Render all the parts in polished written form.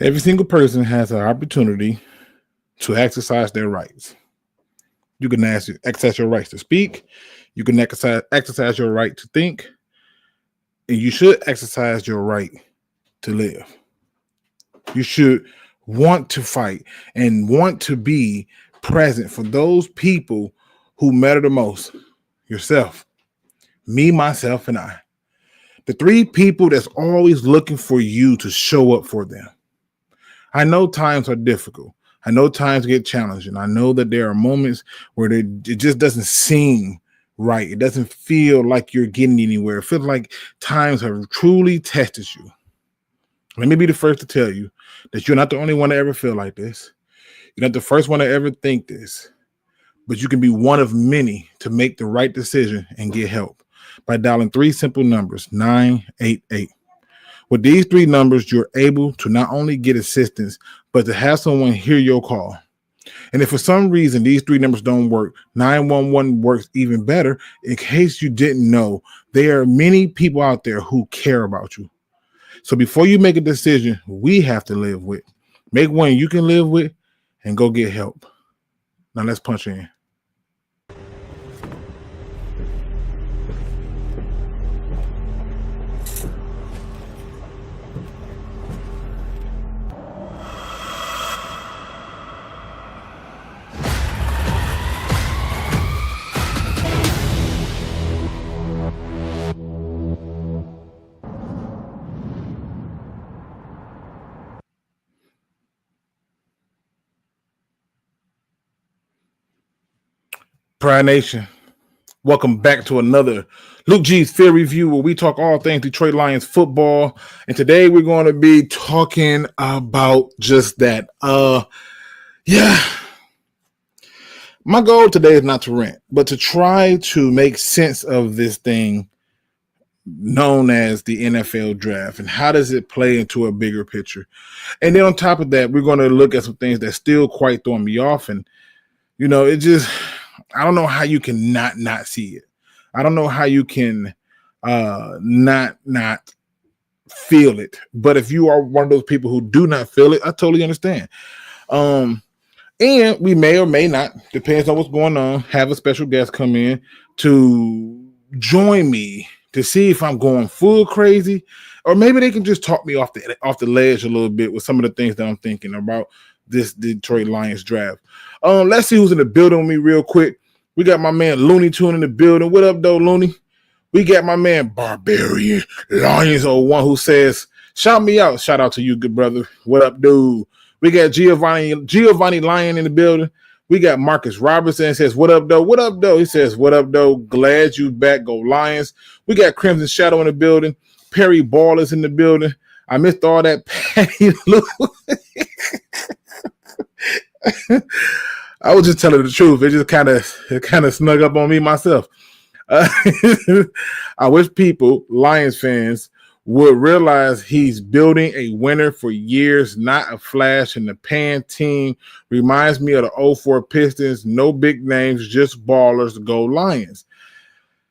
Every single person has an opportunity to exercise their rights. You can exercise your rights to speak. You can exercise your right to think, and you should exercise your right to live. You should want to fight and want to be present for those people who matter the most. Yourself, me, myself, and I. The three people that's always looking for you to show up for them. I know times are difficult. I know times get challenging. I know that there are moments where it just doesn't seem right. It doesn't feel like you're getting anywhere. It feels like times have truly tested you. Let me be the first to tell you that you're not the only one to ever feel like this. You're not the first one to ever think this, but you can be one of many to make the right decision and get help by dialing three simple numbers, 988. With these three numbers, you're able to not only get assistance, but to have someone hear your call. And if for some reason these three numbers don't work, 911 works even better. In case you didn't know, there are many people out there who care about you. So before you make a decision we have to live with, make one you can live with and go get help. Now let's punch in. Pride Nation, welcome back to another Luke G's Fear Review, where we talk all things Detroit Lions football. And today we're going to be talking about just that. My goal today is not to rant, but to try to make sense of this thing known as the NFL draft and how does it play into a bigger picture. And then on top of that, we're going to look at some things that still quite throwing me off. And, you know, it just... I don't know how you can not see it. I don't know how you can not feel it. But if you are one of those people who do not feel it, I totally understand. And we may or may not, depends on what's going on, have a special guest come in to join me to see if I'm going full crazy, or maybe they can just talk me off the ledge a little bit with some of the things that I'm thinking about this Detroit Lions draft. Let's see who's in the building with me real quick. We got my man Looney Tune in the building. What up, though, Looney? We got my man Barbarian Lions 01 who says, shout me out. Shout out to you, good brother. What up, dude? We got Giovanni Lion in the building. We got Marcus Robertson says, what up, though? What up, though? He says, what up, though? Glad you back. Go Lions. We got Crimson Shadow in the building. Perry Ball is in the building. I missed all that Patty Lou. I was just telling the truth. It just kind of snug up on me myself. I wish people, Lions fans, would realize he's building a winner for years, not a flash in the pan team. Reminds me of the 04 Pistons. No big names, just ballers. Go Lions.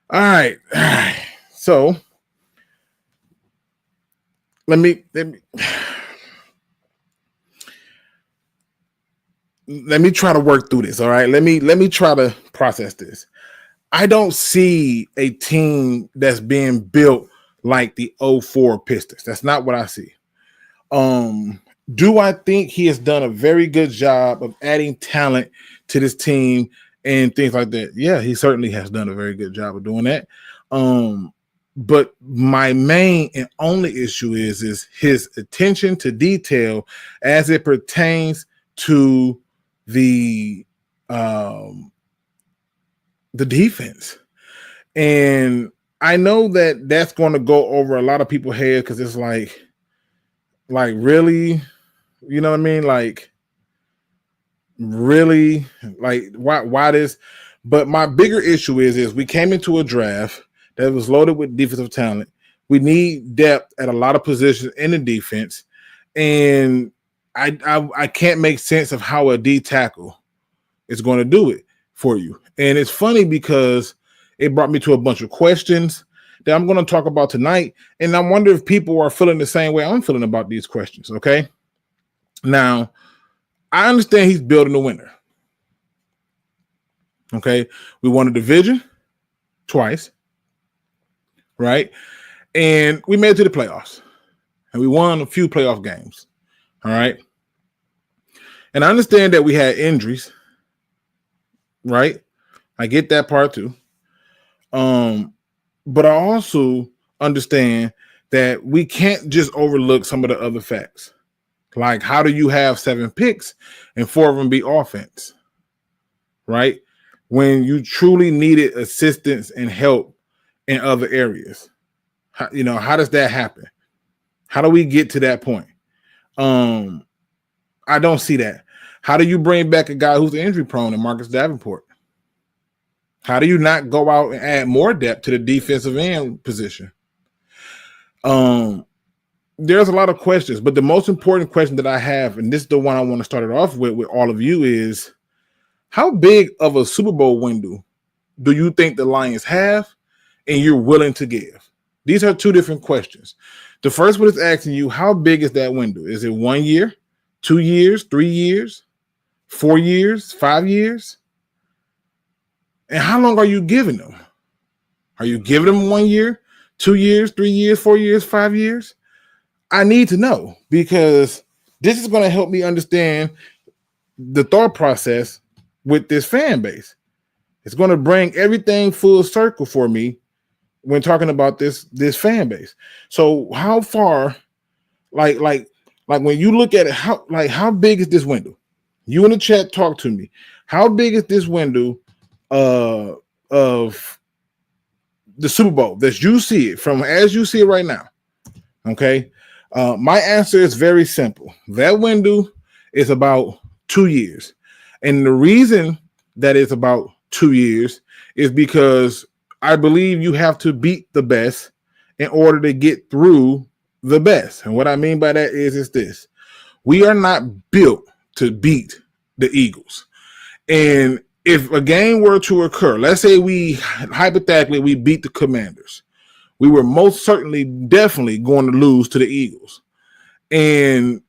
All right. So let me try to work through this. All right. Let me try to process this. I don't see a team that's being built like the 04 Pistons. That's not what I see. Do I think he has done a very good job of adding talent to this team and things like that? Yeah, he certainly has done a very good job of doing that. But my main and only issue is his attention to detail as it pertains to the defense. And I know that that's going to go over a lot of people's heads because it's like really, you know what I mean? Like really, like why this? But my bigger issue is we came into a draft that was loaded with defensive talent. We need depth at a lot of positions in the defense, and I can't make sense of how a D tackle is going to do it for you. And it's funny because it brought me to a bunch of questions that I'm going to talk about tonight. And I wonder if people are feeling the same way I'm feeling about these questions. Okay. Now, I understand he's building a winner. Okay. We won a division twice, right? And we made it to the playoffs. And we won a few playoff games. All right. And I understand that we had injuries, right? I get that part too. But I also understand that we can't just overlook some of the other facts. Like, how do you have 7 picks and 4 of them be offense, right? When you truly needed assistance and help in other areas. How does that happen? How do we get to that point? I don't see that. How do you bring back a guy who's injury prone in Marcus Davenport? How do you not go out and add more depth to the defensive end position? There's a lot of questions, but the most important question that I have, and this is the one I want to start it off with all of you, is how big of a Super Bowl window do you think the Lions have and you're willing to give? These are 2 different questions. The first one is asking you, how big is that window? Is it 1 year, 2 years, 3 years, 4 years, 5 years? And how long are you giving them? Are you giving them 1 year, 2 years, 3 years, 4 years, 5 years? I need to know, because this is going to help me understand the thought process with this fan base. It's going to bring everything full circle for me when talking about this fan base. So how far, like when you look at it, how big is this window? You in the chat, talk to me. How big is this window of the Super Bowl that you see it from, as you see it right now? Okay. My answer is very simple. That window is about 2 years. And the reason that it's about 2 years is because I believe you have to beat the best in order to get through the best. And what I mean by that is this. We are not built to beat the Eagles. And if a game were to occur, let's say hypothetically we beat the Commanders, we were most certainly definitely going to lose to the Eagles. And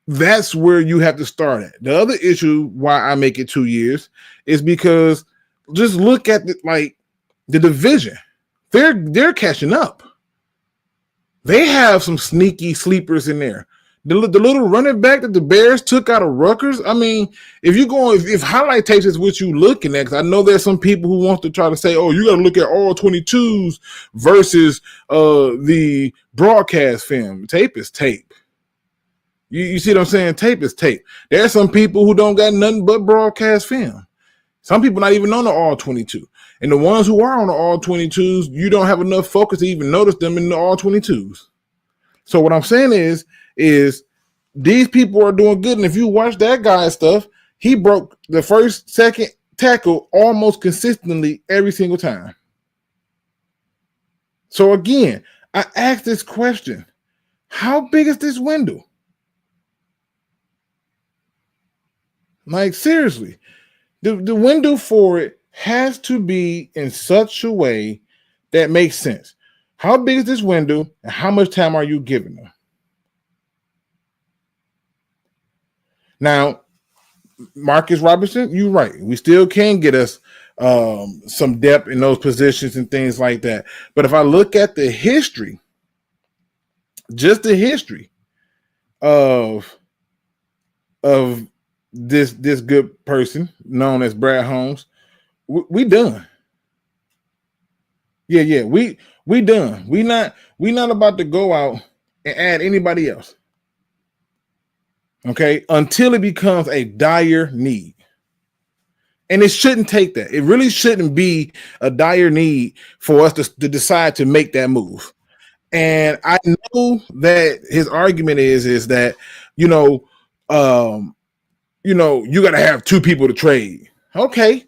that's where you have to start at. The other issue why I make it 2 years is because just look at the division. They're catching up. They have some sneaky sleepers in there. The little running back that the Bears took out of Rutgers. I mean, if highlight tapes is what you looking at, because I know there's some people who want to try to say, oh, you got to look at all 22s versus the broadcast film. Tape is tape. You see what I'm saying? Tape is tape. There's some people who don't got nothing but broadcast film. Some people not even on the all 22. And the ones who are on the all 22s, you don't have enough focus to even notice them in the all 22s. So what I'm saying is these people are doing good. And if you watch that guy's stuff, he broke the first, second tackle almost consistently every single time. So again, I asked this question. How big is this window? Like, seriously, the window for it has to be in such a way that makes sense. How big is this window and how much time are you giving them? Now, Marcus Robinson, you're right. We still can get us some depth in those positions and things like that. But if I look at the history, just the history of this good person known as Brad Holmes, we done. Yeah, we done. We not about to go out and add anybody else. Okay, until it becomes a dire need. And it shouldn't take that. It really shouldn't be a dire need for us to decide to make that move. And I know that his argument is that, you got to have 2 people to trade. Okay.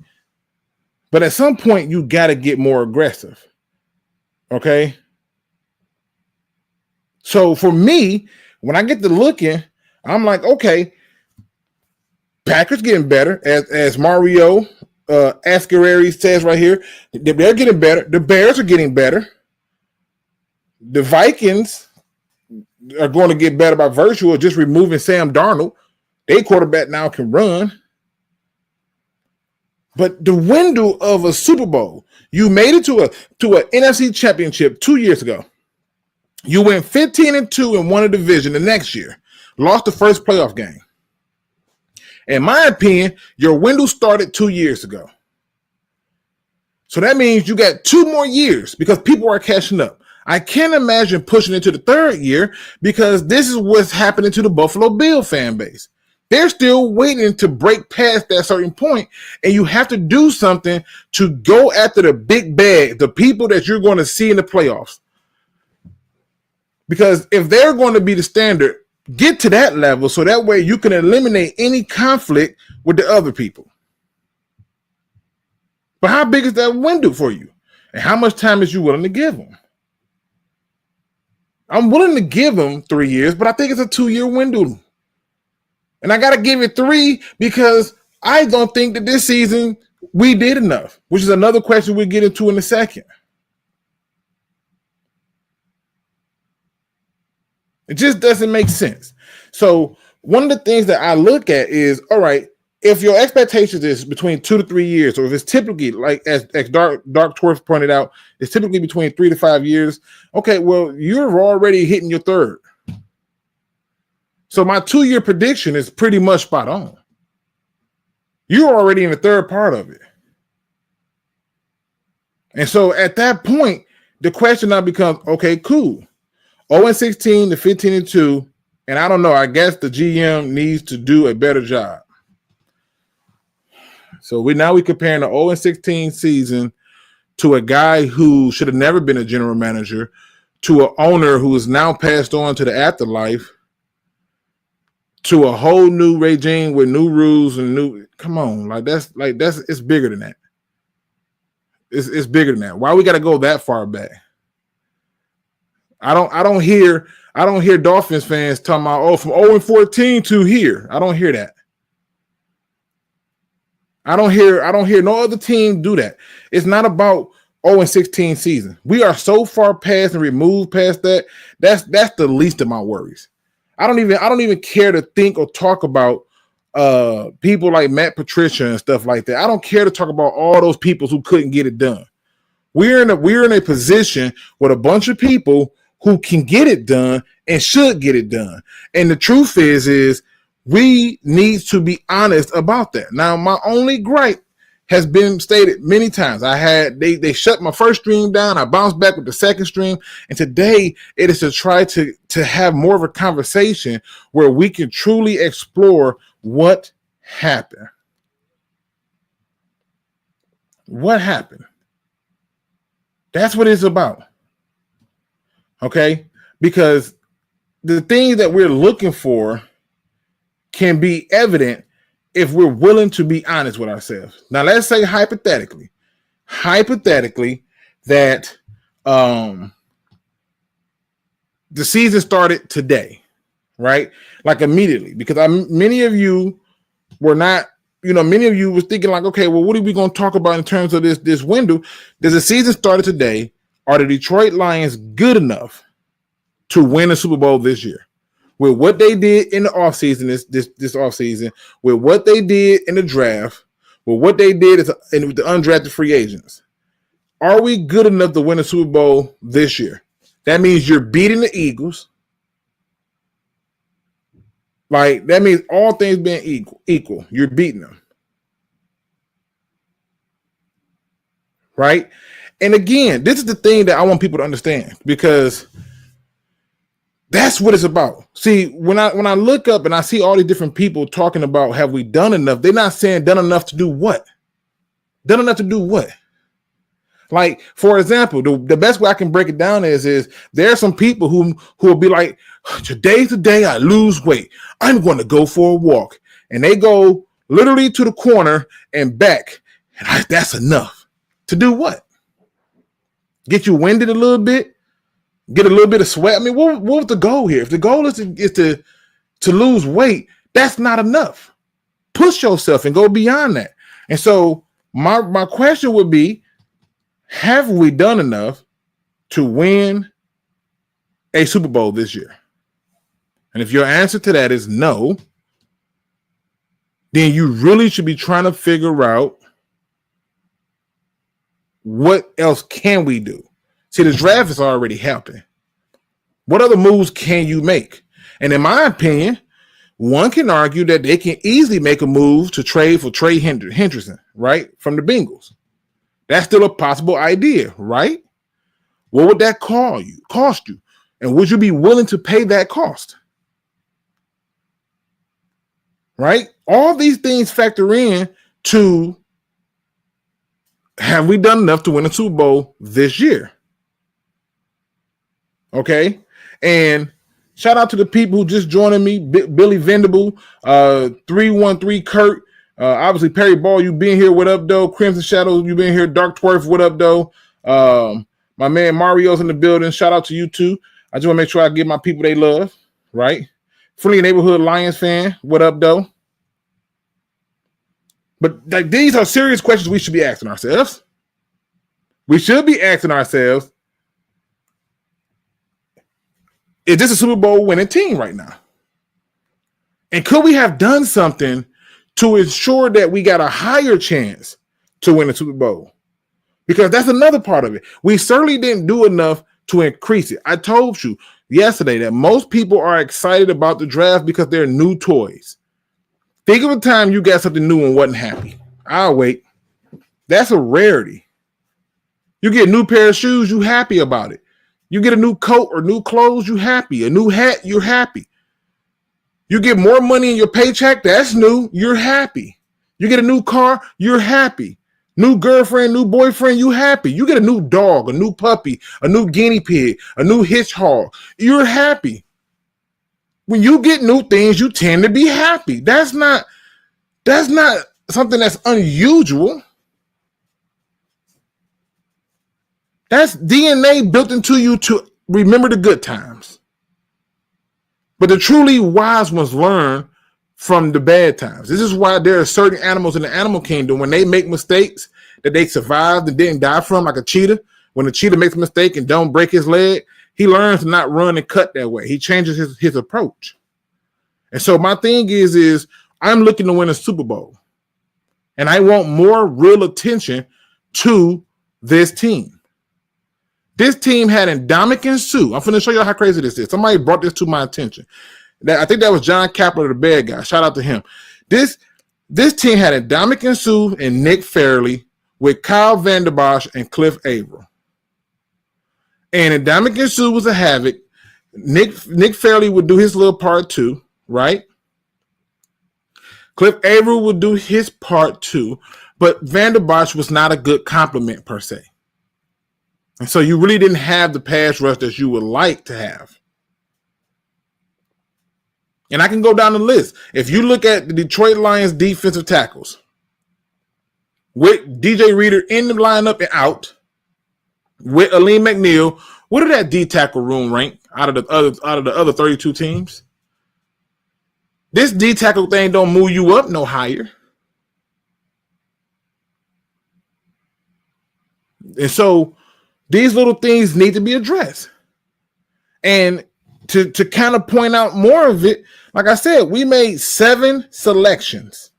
But at some point, you got to get more aggressive. Okay. So for me, when I get to looking, I'm like, okay, Packers getting better, as Mario Ascareri says right here. They're getting better. The Bears are getting better. The Vikings, are going to get better by virtue of just removing Sam Darnold. Their quarterback now can run. But the window of a Super Bowl, you made it to an NFC championship 2 years ago. You went 15-2 and won a division the next year. Lost the first playoff game. In my opinion, your window started 2 years ago. So that means you got 2 more years because people are catching up. I can't imagine pushing into the third year because this is what's happening to the Buffalo Bill fan base. They're still waiting to break past that certain point, and you have to do something to go after the big bag, the people that you're going to see in the playoffs. Because if they're going to be the standard, get to that level so that way you can eliminate any conflict with the other people. But how big is that window for you? And how much time is you willing to give them? I'm willing to give them 3 years, but I think it's a 2-year window. And I got to give it 3 because I don't think that this season we did enough, which is another question we'll get into in a second. It just doesn't make sense. So one of the things that I look at is, all right, if your expectations is between 2 to 3 years, or if it's typically, like as Dark Dwarf pointed out, it's typically between 3 to 5 years. Okay, well, you're already hitting your third. So my 2-year prediction is pretty much spot on. You're already in the third part of it. And so at that point, the question now becomes, okay, cool. 0-16 to 15-2, and I don't know, I guess the GM needs to do a better job. So we're comparing the 0-16 season to a guy who should have never been a general manager, to an owner who is now passed on to the afterlife, to a whole new regime with new rules and new. Come on, that's it's bigger than that. It's bigger than that. Why we got to go that far back? I don't hear Dolphins fans talking about from 0-14 to here. I don't hear that. I don't hear no other team do that. It's not about 0-16 season. We are so far past and removed past that. That's the least of my worries. I don't even care to think or talk about people like Matt Patricia and stuff like that. I don't care to talk about all those people who couldn't get it done. We're in a position with a bunch of people who can get it done and should get it done. And the truth is we need to be honest about that. Now, my only gripe has been stated many times. They shut my first stream down. I bounced back with the second stream. And today it is to try to have more of a conversation where we can truly explore what happened. What happened? That's what it's about. Okay? Because the things that we're looking for can be evident if we're willing to be honest with ourselves. Now, let's say hypothetically that the season started today, right? Like immediately, because many of you were not, many of you was thinking like, okay, well, what are we going to talk about in terms of this window? Does the season started today? Are the Detroit Lions good enough to win a Super Bowl this year? With what they did in the offseason, this offseason, with what they did in the draft, with what they did with the undrafted free agents, are we good enough to win a Super Bowl this year? That means you're beating the Eagles. Like, that means all things being equal, you're beating them. Right? And again, this is the thing that I want people to understand, because that's what it's about. See, when I look up and I see all these different people talking about have we done enough, they're not saying done enough to do what? Done enough to do what? Like, for example, the best way I can break it down is there are some people who will be like, today's the day I lose weight. I'm going to go for a walk. And they go literally to the corner and back. And that's enough. To do what? Get you winded a little bit? Get a little bit of sweat. I mean, what was the goal here? If the goal is to lose weight, that's not enough. Push yourself and go beyond that. And so my question would be, have we done enough to win a Super Bowl this year? And if your answer to that is no, then you really should be trying to figure out what else can we do. See, the draft is already happening. What other moves can you make? And in my opinion, one can argue that they can easily make a move to trade for Trey Hendrickson, right, from the Bengals. That's still a possible idea, right? What would that cost you? And would you be willing to pay that cost? Right? All these things factor in to, have we done enough to win a Super Bowl this year? Okay. And shout out to the people who just joining me. Billy Vendible, 313 Kurt, obviously Perry Ball, you been here. What up, though? Crimson Shadows, you been here. Dark Twerf, what up, though? My man Mario's in the building. Shout out to you too. I just want to make sure I give my people they love, right? Friendly Neighborhood Lions fan, what up, though? But like, these are serious questions we should be asking ourselves. We should be asking ourselves, is this a Super Bowl winning team right now? And could we have done something to ensure that we got a higher chance to win a Super Bowl? Because that's another part of it. We certainly didn't do enough to increase it. I told you yesterday that most people are excited about the draft because they're new toys. Think of a time you got something new and wasn't happy. I'll wait. That's a rarity. You get a new pair of shoes, you happy about it. You get a new coat or new clothes, you happy. A new hat, you're happy. You get more money in your paycheck, that's new, you're happy. You get a new car, you're happy. New girlfriend, new boyfriend, you happy. You get a new dog, a new puppy, a new guinea pig, a new hedgehog, you're happy. When you get new things, you tend to be happy. That's not something that's unusual. That's DNA built into you to remember the good times. But the truly wise ones learn from the bad times. This is why there are certain animals in the animal kingdom, when they make mistakes that they survived and didn't die from, like a cheetah. When a cheetah makes a mistake and don't break his leg, he learns to not run and cut that way. He changes his approach. And so my thing is I'm looking to win a Super Bowl. And I want more real attention to this team. This team had Ndamukong Suh. I'm going to show you how crazy this is. Somebody brought this to my attention. I think that was John Kapler, the bad guy. Shout out to him. This team had Ndamukong Suh and Nick Fairley with Kyle Van Der Bosch and Cliff Avril. And Ndamukong Suh was a havoc. Nick Fairley would do his little part too, right? Cliff Avril would do his part too, but Van Der Bosch was not a good compliment per se. And so you really didn't have the pass rush that you would like to have. And I can go down the list. If you look at the Detroit Lions defensive tackles, with DJ Reader in the lineup and out, with Aleem McNeil, what did that D tackle room rank out of the other 32 teams? This D tackle thing don't move you up no higher. And so these little things need to be addressed. And to kind of point out more of it, like I said, we made 7 selections.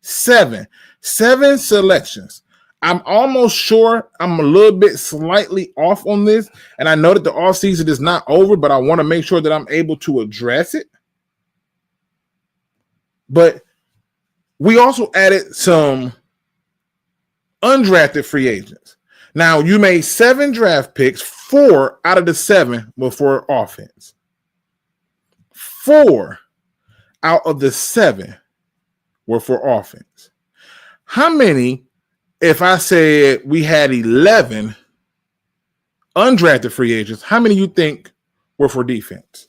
Seven selections. I'm almost sure I'm a little bit slightly off on this. And I know that the offseason is not over, but I want to make sure that I'm able to address it. But we also added some undrafted free agents. Now, you made 7 draft picks. 4 out of the 7 were for offense. 4 out of the 7 were for offense. How many, if I said we had 11 undrafted free agents, how many you think were for defense?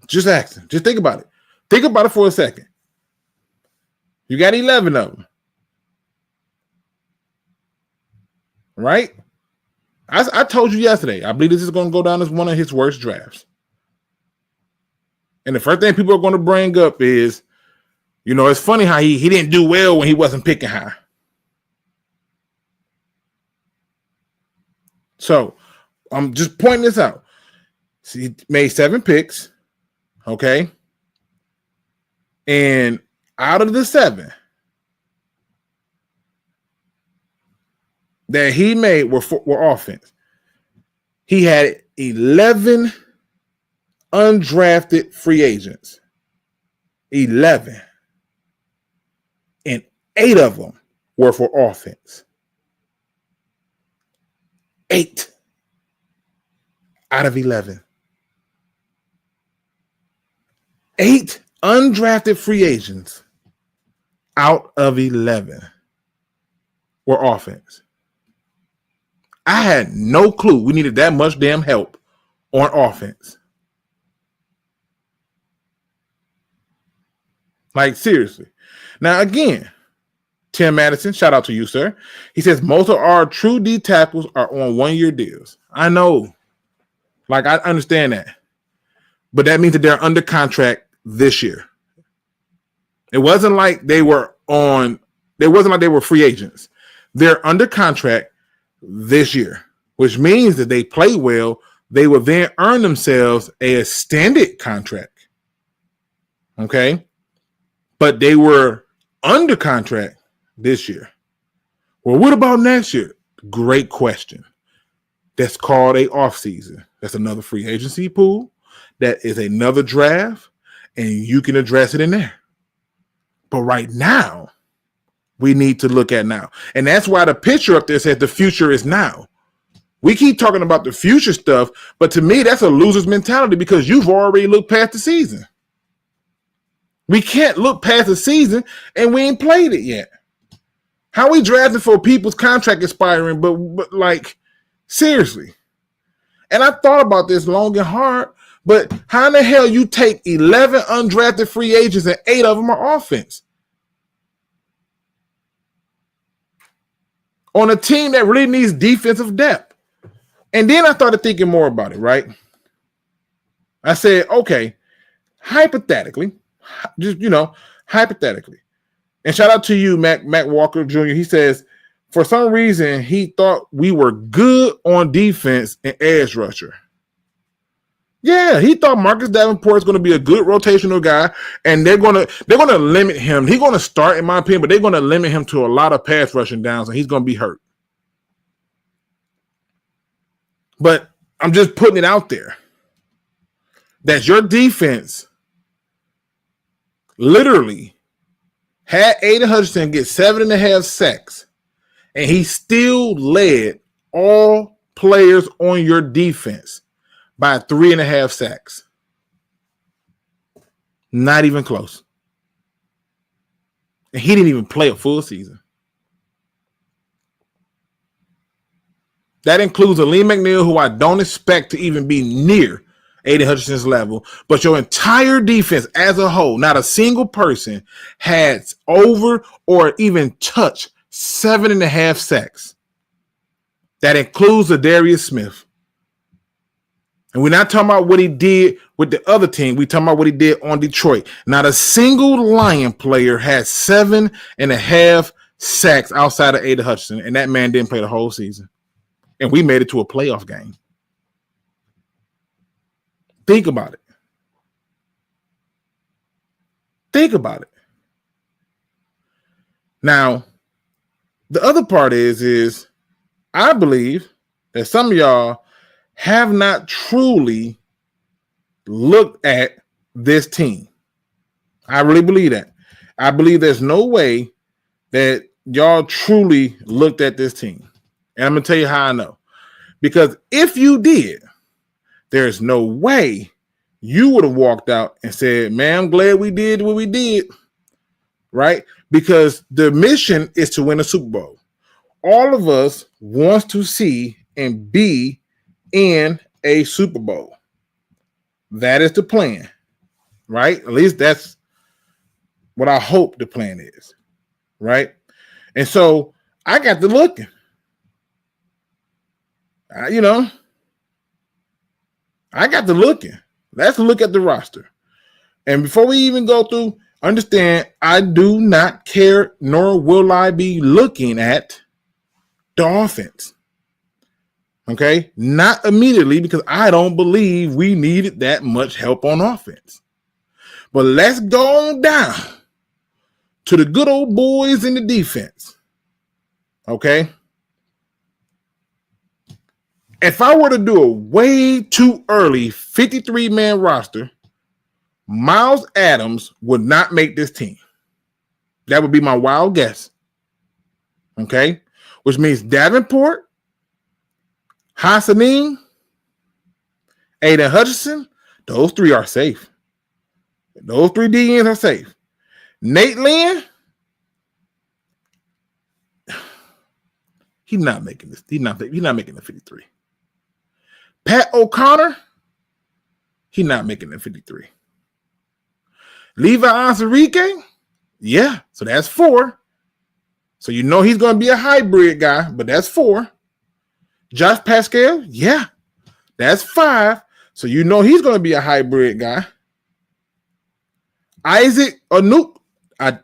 Just asking. Just think about it. Think about it for a second. You got 11 of them. Right? I told you yesterday, I believe this is going to go down as one of his worst drafts. And the first thing people are going to bring up is, you know, it's funny how he didn't do well when he wasn't picking high. So I'm just pointing this out. So he made 7 picks. Okay. And out of the 7 that he made were offense, he had 11 undrafted free agents. 11. And 8 of them were for offense. 8 out of 11. 8 undrafted free agents out of 11 were offense. I had no clue we needed that much damn help on offense. Like, seriously. Now, again, Tim Madison, shout out to you, sir. He says most of our true D tackles are on 1-year deals. I know. Like, I understand that. But that means that they're under contract this year. It wasn't like they were free agents. They're under contract this year, which means that they play well. They will then earn themselves a extended contract. Okay? But they were under contract this year. Well, what about next year? Great question. That's called a offseason. That's another free agency pool. That is another draft, and you can address it in there. But right now, we need to look at now. And that's why the picture up there says the future is now. We keep talking about the future stuff, but to me, that's a loser's mentality because you've already looked past the season. We can't look past the season, and we ain't played it yet. How we drafting for people's contract expiring, but like, seriously. And I thought about this long and hard, but how in the hell you take 11 undrafted free agents and 8 of them are offense? On a team that really needs defensive depth. And then I started thinking more about it, right? I said, okay, hypothetically, just, hypothetically. And shout out to you, Mac Walker Jr. He says, for some reason, he thought we were good on defense and edge rusher. Yeah, he thought Marcus Davenport is going to be a good rotational guy, and they're going to limit him. He's going to start, in my opinion, but they're going to limit him to a lot of pass rushing downs, and he's going to be hurt. But I'm just putting it out there that your defense literally had Aiden Hutchinson get 7.5 sacks, and he still led all players on your defense by 3.5 sacks. Not even close. And he didn't even play a full season. That includes a Lee McNeil, who I don't expect to even be near Aiden Hutchinson's level. But your entire defense as a whole, not a single person has over or even touched 7.5 sacks. That includes Darius Smith. And we're not talking about what he did with the other team. We're talking about what he did on Detroit. Not a single Lion player had 7.5 sacks outside of Aiden Hutchinson, and that man didn't play the whole season. And we made it to a playoff game. Think about it. Think about it. Now, the other part is I believe that some of y'all have not truly looked at this team. I really believe that. I believe there's no way that y'all truly looked at this team. And I'm going to tell you how I know. Because if you did, there's no way you would have walked out and said, man, I'm glad we did what we did. Right? Because the mission is to win a Super Bowl. All of us wants to see and be in a Super Bowl. That is the plan. Right? At least that's what I hope the plan is. Right? And so I got to looking. I got to looking. Let's look at the roster. And before we even go through, understand, I do not care, nor will I be looking at the offense. Okay, not immediately because I don't believe we needed that much help on offense. But let's go on down to the good old boys in the defense. Okay. If I were to do a way too early 53-man roster, Miles Adams would not make this team. That would be my wild guess. Okay. Which means Davenport, Hassanin, Aiden Hutchinson, those three are safe. Those three DNs are safe. Nate Lynn, he's not making this. He's not making the 53. Pat O'Connor, he's not making the 53. Levi Onwuzurike, yeah, so that's 4. So you know he's going to be a hybrid guy, but that's 4. Josh Pascal, yeah, that's 5. So you know he's going to be a hybrid guy. Isaac Anouk,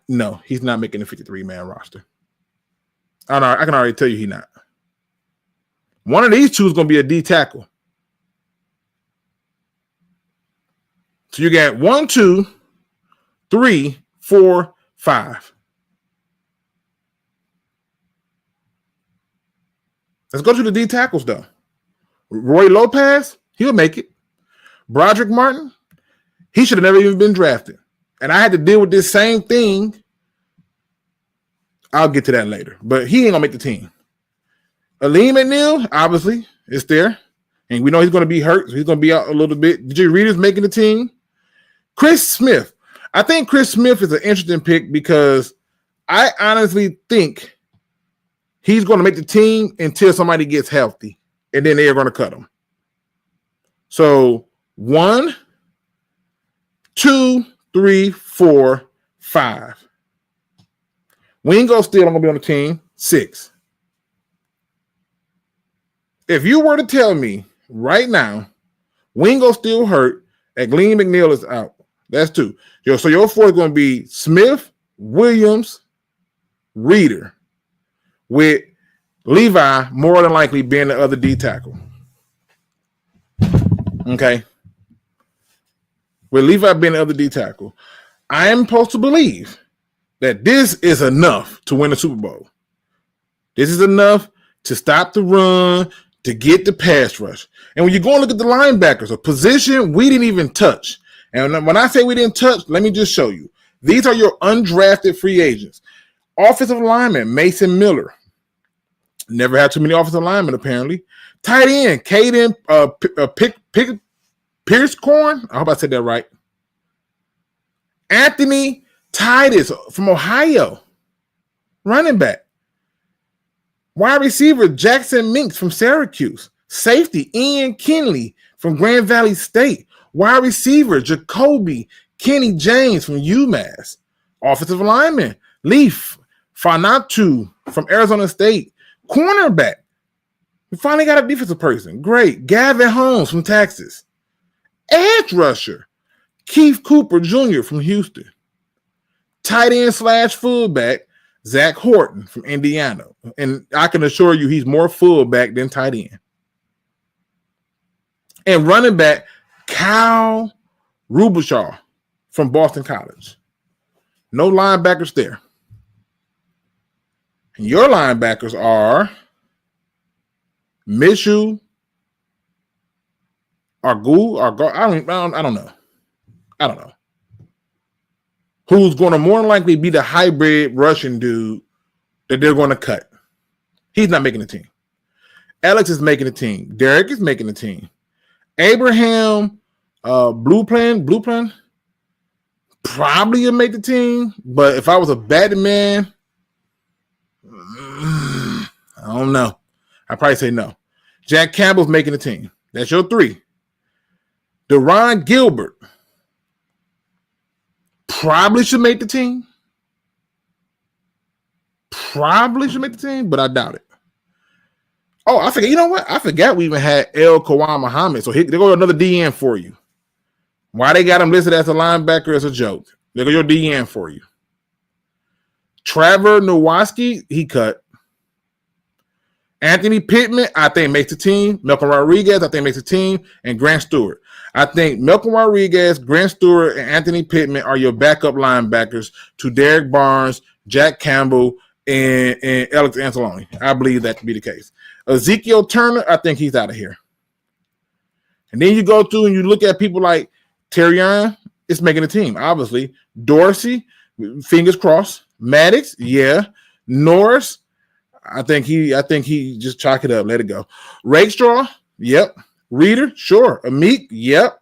no, he's not making the 53-man roster. I can already tell you he's not. One of these two is going to be a D tackle. So you got 1, 2, 3, 4, 5. Let's go to the D tackles, though. Roy Lopez, he'll make it. Broderick Martin, he should have never even been drafted. And I had to deal with this same thing. I'll get to that later. But he ain't going to make the team. Aleem McNeil, obviously, is there. And we know he's going to be hurt, so he's going to be out a little bit. DJ Reader's making the team. Chris Smith. I think Chris Smith is an interesting pick because I honestly think he's going to make the team until somebody gets healthy, and then they're going to cut him. So 1, 2, 3, 4, 5. Wingo still not going to be on the team. 6. If you were to tell me right now, Wingo still hurt, and Aleem McNeil is out, that's 2. So your 4 is going to be Smith, Williams, Reader, with Levi more than likely being the other D tackle. Okay. With Levi being the other D tackle, I am supposed to believe that this is enough to win the Super Bowl. This is enough to stop the run, to get the pass rush. And when you go and look at the linebackers, a position we didn't even touch. And when I say we didn't touch, let me just show you. These are your undrafted free agents. Offensive lineman, Mason Miller. Never had too many offensive linemen, apparently. Tight end, Caden Pierce-Corn. I hope I said that right. Anthony Titus from Ohio. Running back. Wide receiver, Jackson Minks from Syracuse. Safety, Ian Kinley from Grand Valley State. Wide receiver, Jacoby Kenny James from UMass. Offensive lineman, Leaf Fanatu from Arizona State. Cornerback, we finally got a defensive person. Great. Gavin Holmes from Texas. Edge rusher, Keith Cooper Jr. from Houston. Tight end / fullback, Zach Horton from Indiana. And I can assure you he's more fullback than tight end. And running back, Kyle Rubishaw from Boston College. No linebackers there. And your linebackers are Mishu, Argu, I don't know. Who's going to more than likely be the hybrid Russian dude that they're going to cut. He's not making the team. Alex is making the team. Derek is making the team. Abraham Blueplan probably will make the team, but if I was a betting man, I don't know. I'd probably say no. Jack Campbell's making the team. That's your 3. Deron Gilbert probably should make the team. But I doubt it. Oh, I forget. You know what? I forgot we even had El Kawhi Muhammad. So there go another DN for you. Why they got him listed as a linebacker is a joke. There go your DN for you. Trevor Nowaski, he cut. Anthony Pittman, I think, makes the team. Malcolm Rodriguez, I think, makes the team. And Grant Stewart. I think Malcolm Rodriguez, Grant Stewart, and Anthony Pittman are your backup linebackers to Derek Barnes, Jack Campbell, and Alex Anzalone. I believe that to be the case. Ezekiel Turner, I think he's out of here. And then you go through and you look at people like Terrion, it's making the team, obviously. Dorsey, fingers crossed. Maddox, yeah. Norris, I think he just chalk it up, let it go. Rakestraw, yep. Reader, sure. Amik, yep.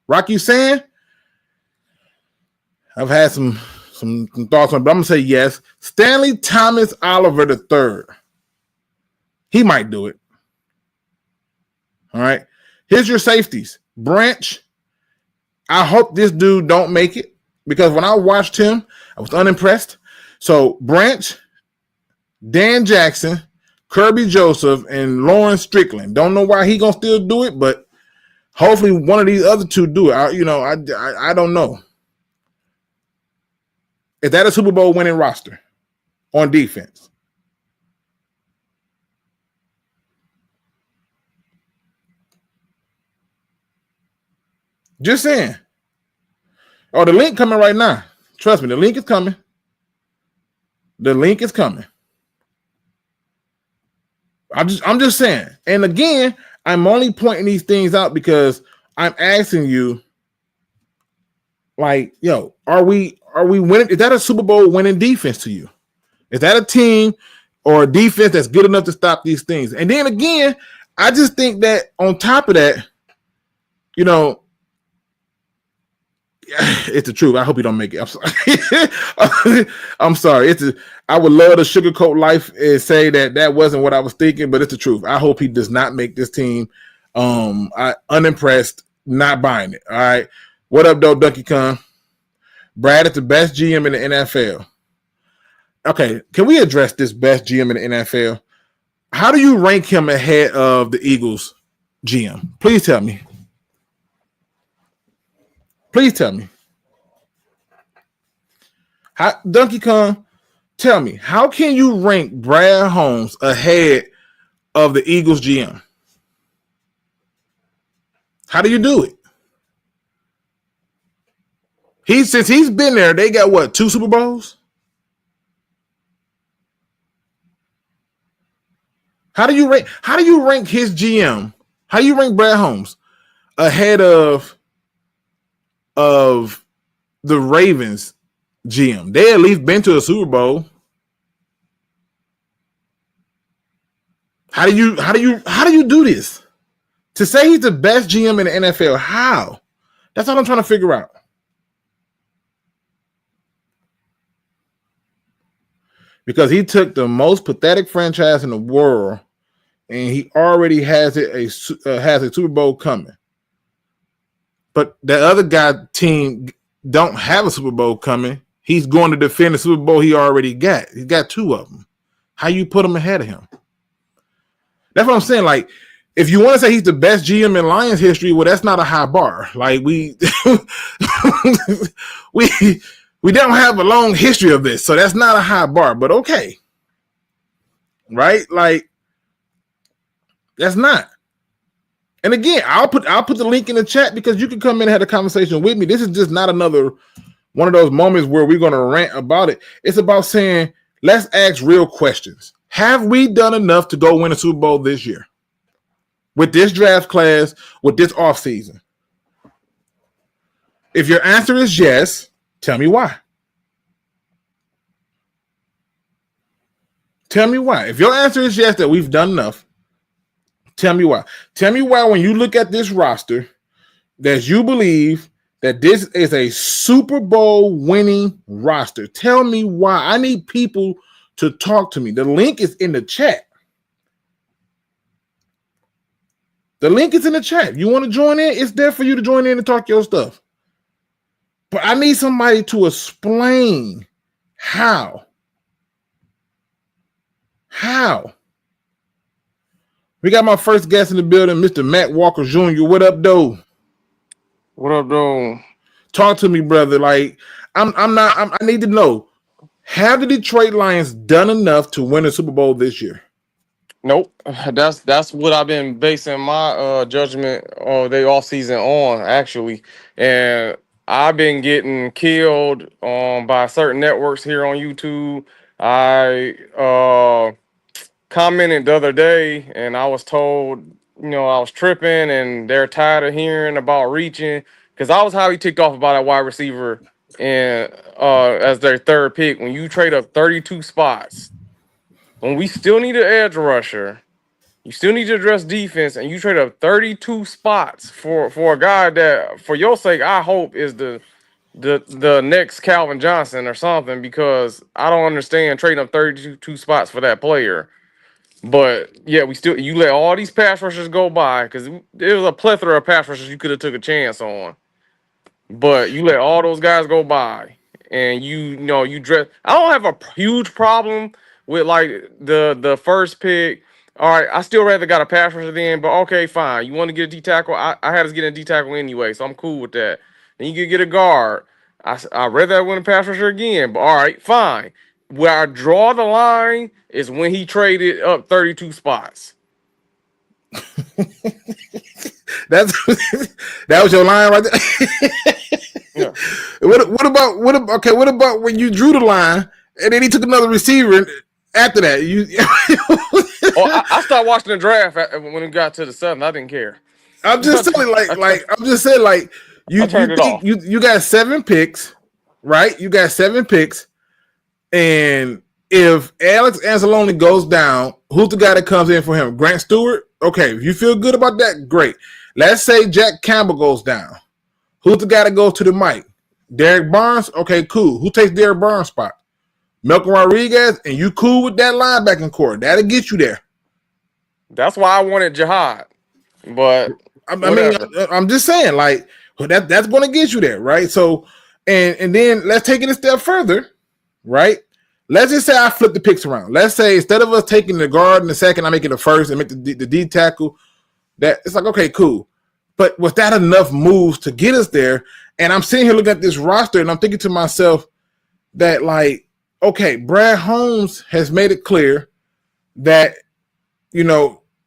Rocky Sand, I've had some thoughts on it, but I'm gonna say yes. Stanley Thomas Oliver III, he might do it. All right. Here's your safeties. Branch, I hope this dude don't make it because when I watched him, I was unimpressed. So Branch, Dan Jackson, Kirby Joseph, and Lawrence Strickland. Don't know why he gonna still do it, but hopefully one of these other two do it. I don't know. Is that a Super Bowl winning roster on defense? Just saying. Oh, the link coming right now. Trust me, the link is coming. The link is coming. I'm just saying. And again, I'm only pointing these things out because I'm asking you, like, yo, are we winning? Is that a Super Bowl winning defense to you? Is that a team or a defense that's good enough to stop these things? And then again, I just think that on top of that, you know, it's the truth. I hope you don't make it. I'm sorry. I'm sorry. I would love to sugarcoat life and say that wasn't what I was thinking, but it's the truth. I hope he does not make this team. Unimpressed, not buying it. All right. What up, though, Donkey Kong? Brad is the best GM in the NFL. Okay, can we address this best GM in the NFL? How do you rank him ahead of the Eagles GM? Please tell me. Please tell me. Donkey Kong, tell me, how can you rank Brad Holmes ahead of the Eagles GM? How do you do it? Since he's been there, they got what, 2 Super Bowls? How do you rank his GM? How do you rank Brad Holmes ahead of the Ravens GM? They at least been to a Super Bowl. How do you do this? To say he's the best GM in the NFL, how? That's all I'm trying to figure out. Because he took the most pathetic franchise in the world, and he already has a Super Bowl coming. But the other team don't have a Super Bowl coming. He's going to defend the Super Bowl he already got. He's got 2 of them. How you put him ahead of him? That's what I'm saying. Like, if you want to say he's the best GM in Lions history, well, that's not a high bar. Like, we don't have a long history of this, so that's not a high bar. But okay, right? Like, that's not. And again, I'll put the link in the chat because you can come in and have a conversation with me. This is just not another one of those moments where we're going to rant about it. It's about saying, let's ask real questions. Have we done enough to go win a Super Bowl this year? With this draft class, with this offseason? If your answer is yes, tell me why. Tell me why. If your answer is yes, that we've done enough, tell me why. Tell me why when you look at this roster that you believe that this is a Super Bowl winning roster. Tell me why. I need people to talk to me. The link is in the chat. The link is in the chat. You want to join in? It's there for you to join in and talk your stuff. But I need somebody to explain how. How? We got my first guest in the building, Mr. Matt Walker Jr. What up, though? What up, though? Talk to me, brother. Like, I need to know, have the Detroit Lions done enough to win a Super Bowl this year? Nope. That's what I've been basing my judgment of the off season on actually, and I've been getting killed by certain networks here on YouTube. I commented the other day, and I was told, I was tripping, and they're tired of hearing about reaching because I was highly ticked off about that wide receiver and as their third pick when you trade up 32 spots when we still need an edge rusher. You still need to address defense, and you trade up 32 spots for a guy that, for your sake, I hope is the next Calvin Johnson or something, because I don't understand trading up 32 spots for that player. But yeah, you let all these pass rushers go by because there was a plethora of pass rushers you could have took a chance on. But you let all those guys go by, and you dress. I don't have a huge problem with like the first pick. All right, I still rather got a pass rusher then, but okay, fine. You want to get a D tackle? I had us get a D tackle anyway, so I'm cool with that. Then you could get a guard. I rather win a pass rusher again, but all right, fine. Where I draw the line is when he traded up 32 spots. That's that was your line right there. Yeah. What about when you drew the line and then he took another receiver after that? I started watching the draft when it got to the 7th. I didn't care. I'm just saying, you got 7 picks, right? You got 7 picks, and if Alex Anzalone goes down, who's the guy that comes in for him? Grant Stewart? Okay, if you feel good about that, great. Let's say Jack Campbell goes down. Who's the guy that goes to the mic? Derek Barnes? Okay, cool. Who takes Derek Barnes' spot? Malcolm Rodriguez, and you cool with that linebacking core. That'll get you there. That's why I wanted Jihad. But I'm just saying, like, that's going to get you there, right? So, and then let's take it a step further, right? Let's just say I flip the picks around. Let's say instead of us taking the guard in the second, I make it the first and make the D tackle. That it's like, okay, cool. But was that enough moves to get us there? And I'm sitting here looking at this roster, and I'm thinking to myself that, like, okay, Brad Holmes has made it clear that,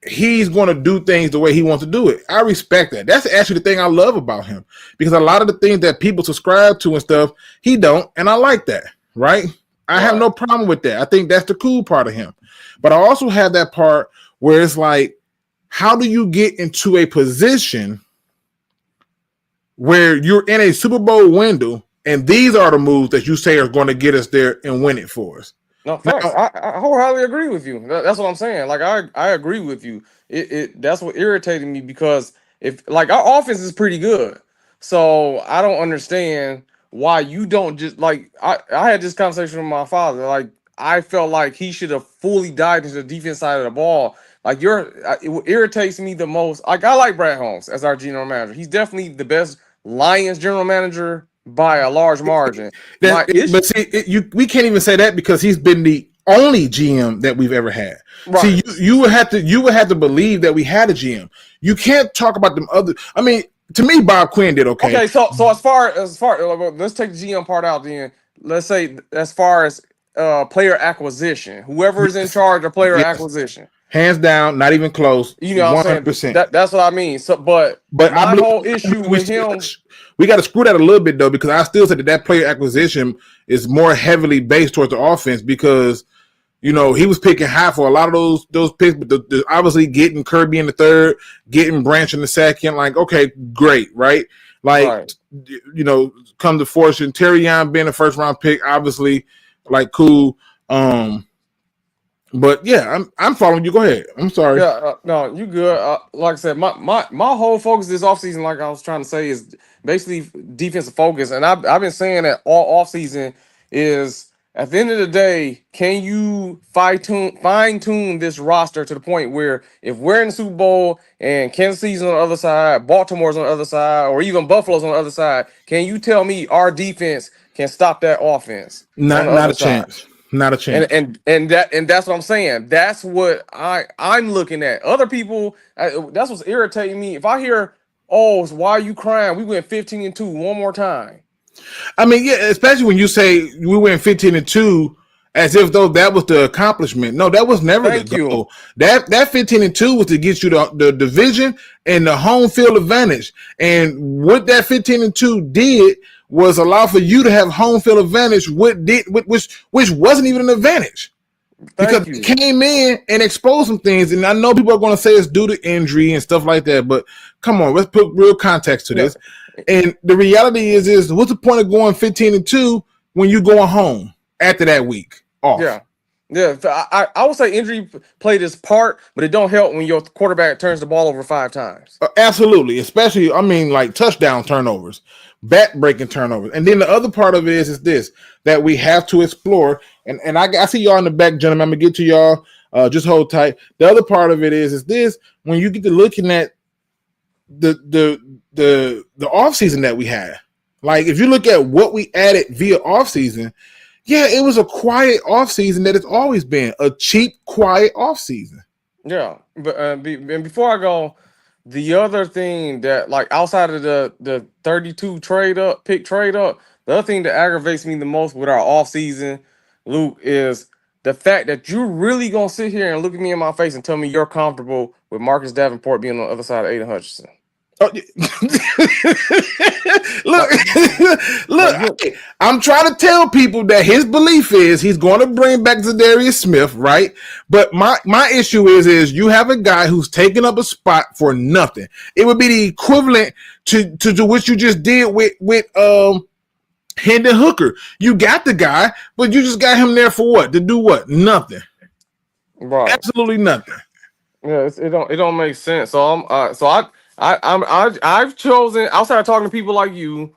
he's going to do things the way he wants to do it. I respect that. That's actually the thing I love about him, because a lot of the things that people subscribe to and stuff, he don't, and I like that, right? I have no problem with that. I think that's the cool part of him. But I also have that part where it's like, how do you get into a position where you're in a Super Bowl window and these are the moves that you say are going to get us there and win it for us? No, facts. I wholeheartedly agree with you. That's what I'm saying. Like I agree with you. That's what irritated me, because if like our offense is pretty good, so I don't understand why you don't just like I had this conversation with my father. Like I felt like he should have fully dived into the defense side of the ball. Like it irritates me the most. Like I like Brad Holmes as our general manager. He's definitely the best Lions general manager by a large margin. But see, we can't even say that because he's been the only GM that we've ever had. Right. See, you would have to believe that we had a GM. You can't talk about them other. I mean, to me, Bob Quinn did okay. Okay, so as far let's take the GM part out. Then let's say as far as player acquisition, whoever is in charge of player acquisition. Hands down, not even close. 100%. That's what I mean. So, but my whole issue with him, we got to screw that a little bit though, because I still say that player acquisition is more heavily based towards the offense, because he was picking high for a lot of those picks, but obviously getting Kirby in the third, getting Branch in the second, like okay, great, right? Like come to fortune, Terrion being a first round pick, obviously, like cool. But yeah, I'm following you. Go ahead. I'm sorry. Yeah, no, you good. Like I said, my whole focus this offseason, like I was trying to say, is basically defensive focus. And I've been saying that all offseason is, at the end of the day, can you fine tune this roster to the point where if we're in the Super Bowl and Kansas City's on the other side, Baltimore's on the other side, or even Buffalo's on the other side, can you tell me our defense can stop that offense? Not a chance. Not a chance. And that's what I'm saying. That's what I'm looking at. Other people, that's what's irritating me. If I hear, "Oh, why are you crying? We went 15-2 one more time." I mean, yeah, especially when you say we went 15-2 as if though that was the accomplishment. No, that was never Thank the you. goal. That 15-2 was to get you the division and the home field advantage. And what that 15-2 did was allow for you to have home field advantage, which wasn't even an advantage. Because Thank you. it came in and exposed some things, and I know people are going to say it's due to injury and stuff like that, but come on, let's put real context to this. And the reality is what's the point of going 15-2 when you're going home after that week off? Yeah. So I would say injury played its part, but it don't help when your quarterback turns the ball over 5 times. Absolutely, especially like touchdown turnovers, back-breaking turnovers. And then the other part of it is this that we have to explore. And I see y'all in the back, gentlemen. I'm gonna get to y'all. Just hold tight. The other part of it is this: when you get to looking at the offseason that we had. Like if you look at what we added via offseason, yeah, it was a quiet offseason that it's always been a cheap, quiet offseason. Yeah, but and before I go, the other thing that like outside of the 32 pick trade up, the other thing that aggravates me the most with our offseason, Luke, is the fact that you're really gonna sit here and look at me in my face and tell me you're comfortable with Marcus Davenport being on the other side of Aiden Hutchinson. Oh, look, I'm trying to tell people that his belief is he's going to bring back Zadarius Smith, right? But my issue is you have a guy who's taking up a spot for nothing. It would be the equivalent to what you just did with Hendon Hooker. You got the guy, but you just got him there for what? To do what? Nothing. Right. Absolutely nothing. Yeah, it don't make sense. So I've chosen, outside of talking to people like you,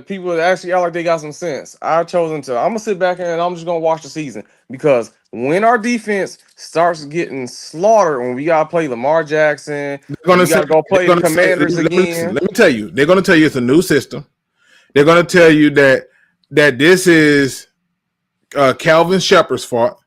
people that actually act like they got some sense. I'm gonna sit back and I'm just gonna watch the season, because when our defense starts getting slaughtered, when we gotta play Lamar Jackson, we gotta go play the Commanders again. Let me tell you, they're gonna tell you it's a new system. They're gonna tell you that this is Calvin Shepard's fault,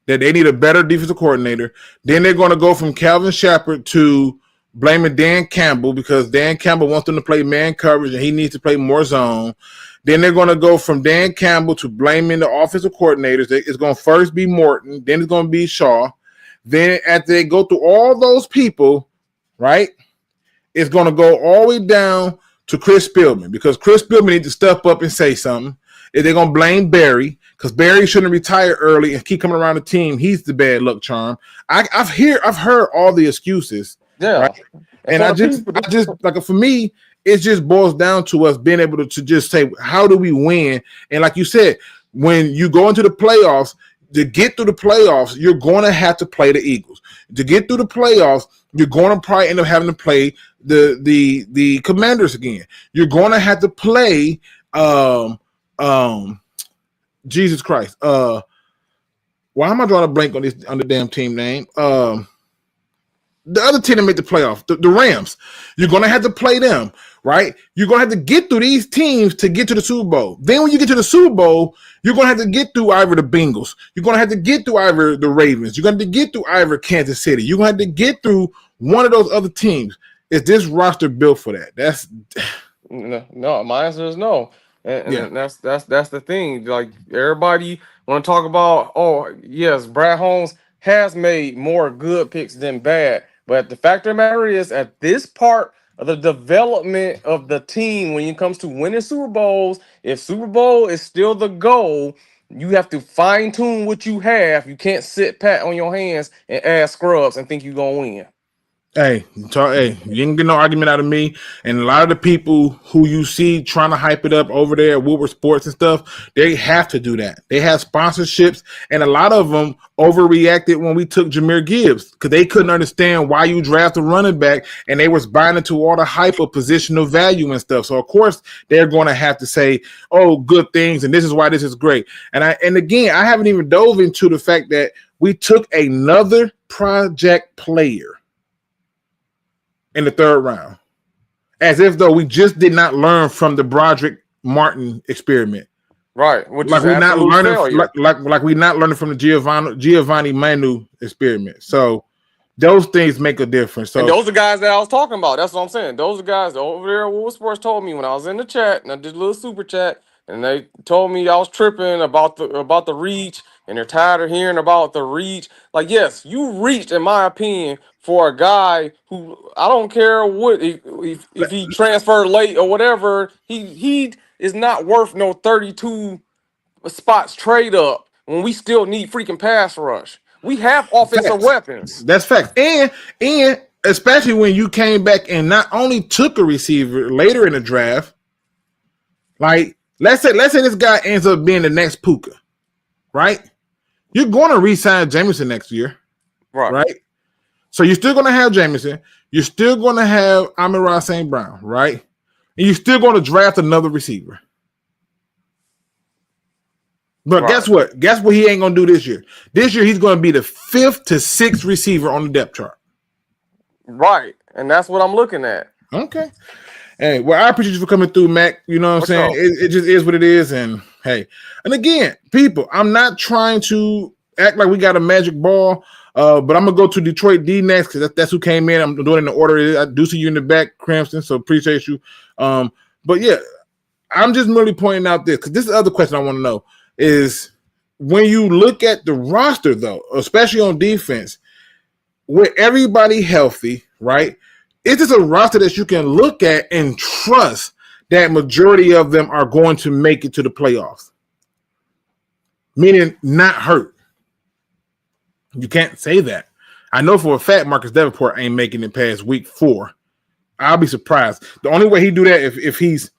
that they need a better defensive coordinator. Then they're gonna go from Calvin Shepard to blaming Dan Campbell because Dan Campbell wants them to play man coverage and he needs to play more zone. Then they're going to go from Dan Campbell to blaming the offensive coordinators. It's going to first be Morton, then it's going to be Shaw. Then after they go through all those people, right, it's going to go all the way down to Chris Spielman, because Chris Spielman needs to step up and say something. If they're going to blame Barry, because Barry shouldn't retire early and keep coming around the team, he's the bad luck charm. I've heard all the excuses. Yeah, right? And I just like, for me, it just boils down to us being able to just say, how do we win? And like you said, when you go into the playoffs, to get through the playoffs, you're going to have to play the Eagles. To get through the playoffs, you're going to probably end up having to play the Commanders again. You're going to have to play Jesus Christ. Why am I drawing a blank on the damn team name? The other team that made the playoff, the Rams. You're going to have to play them, right? You're going to have to get through these teams to get to the Super Bowl. Then when you get to the Super Bowl, you're going to have to get through either the Bengals. You're going to have to get through either the Ravens. You're going to have to get through either Kansas City. You're going to have to get through one of those other teams. Is this roster built for that? That's no. My answer is no. And that's the thing. Like, everybody want to talk about, oh yes, Brad Holmes has made more good picks than bad. But the fact of the matter is, at this part of the development of the team, when it comes to winning Super Bowls, if Super Bowl is still the goal, you have to fine tune what you have. You can't sit pat on your hands and add scrubs and think you're gonna win. Hey, you didn't get no argument out of me. And a lot of the people who you see trying to hype it up over there at Woodward Sports and stuff, they have to do that. They have sponsorships, and a lot of them overreacted when we took Jahmyr Gibbs because they couldn't understand why you draft a running back, and they was buying into all the hype of positional value and stuff. So of course they're going to have to say, "Oh, good things," and this is why this is great. And again, I haven't even dove into the fact that we took another project player in the third round, as if though we just did not learn from the Broderick Martin experiment, right? Which like we're not learning, like we're not learning from the Giovanni Manu experiment. So those things make a difference. So and those are guys that I was talking about. That's what I'm saying. Those are guys over there at Woodward Sports told me when I was in the chat, and I did a little super chat, and they told me I was tripping about the reach and they're tired of hearing about the reach. Like, yes, you reached, in my opinion, for a guy who I don't care what if he transferred late or whatever, he is not worth no 32 spots trade up when we still need freaking pass rush. We have offensive Facts. weapons. That's facts. And especially when you came back and not only took a receiver later in the draft, like let's say this guy ends up being the next Puka, right? You're going to re-sign Jameson next year, right? So you're still going to have Jameson. You're still going to have Amon-Ra St. Brown, right? And you're still going to draft another receiver. But guess what? Guess what he ain't going to do this year? This year he's going to be the 5th to 6th receiver on the depth chart. Right. And that's what I'm looking at. Okay. Hey, well, I appreciate you for coming through, Mac. You know what I'm saying? It just is what it is. And hey, and again, people, I'm not trying to act like we got a magic ball, but I'm gonna go to Detroit D next because that's who came in. I'm doing it in the order. I do see you in the back, Cranston, so appreciate you. But yeah, I'm just merely pointing out this because this is the other question I want to know is when you look at the roster, though, especially on defense, with everybody healthy, right? Is this a roster that you can look at and trust that majority of them are going to make it to the playoffs? Meaning not hurt. You can't say that. I know for a fact Marcus Davenport ain't making it past week 4. I'll be surprised. The only way he do that if he's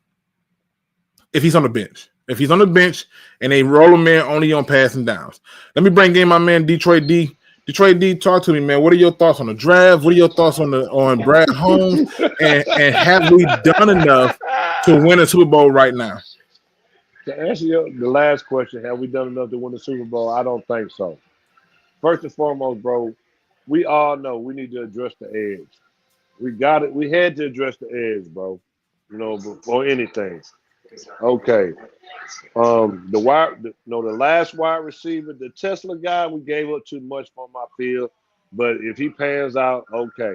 on the bench. If he's on the bench and they roll him in only on passing downs. Let me bring in my man Detroit D. Detroit D, talk to me, man. What are your thoughts on the draft? What are your thoughts on Brad Holmes? And have we done enough to win a Super Bowl right now? To answer the last question, have we done enough to win the Super Bowl? I don't think so. First and foremost, bro, we all know we need to address the edge. We got it. We had to address the edge, bro. You know, before anything. Okay. The last wide receiver, the Tesla guy, we gave up too much for my field. But if he pans out, okay.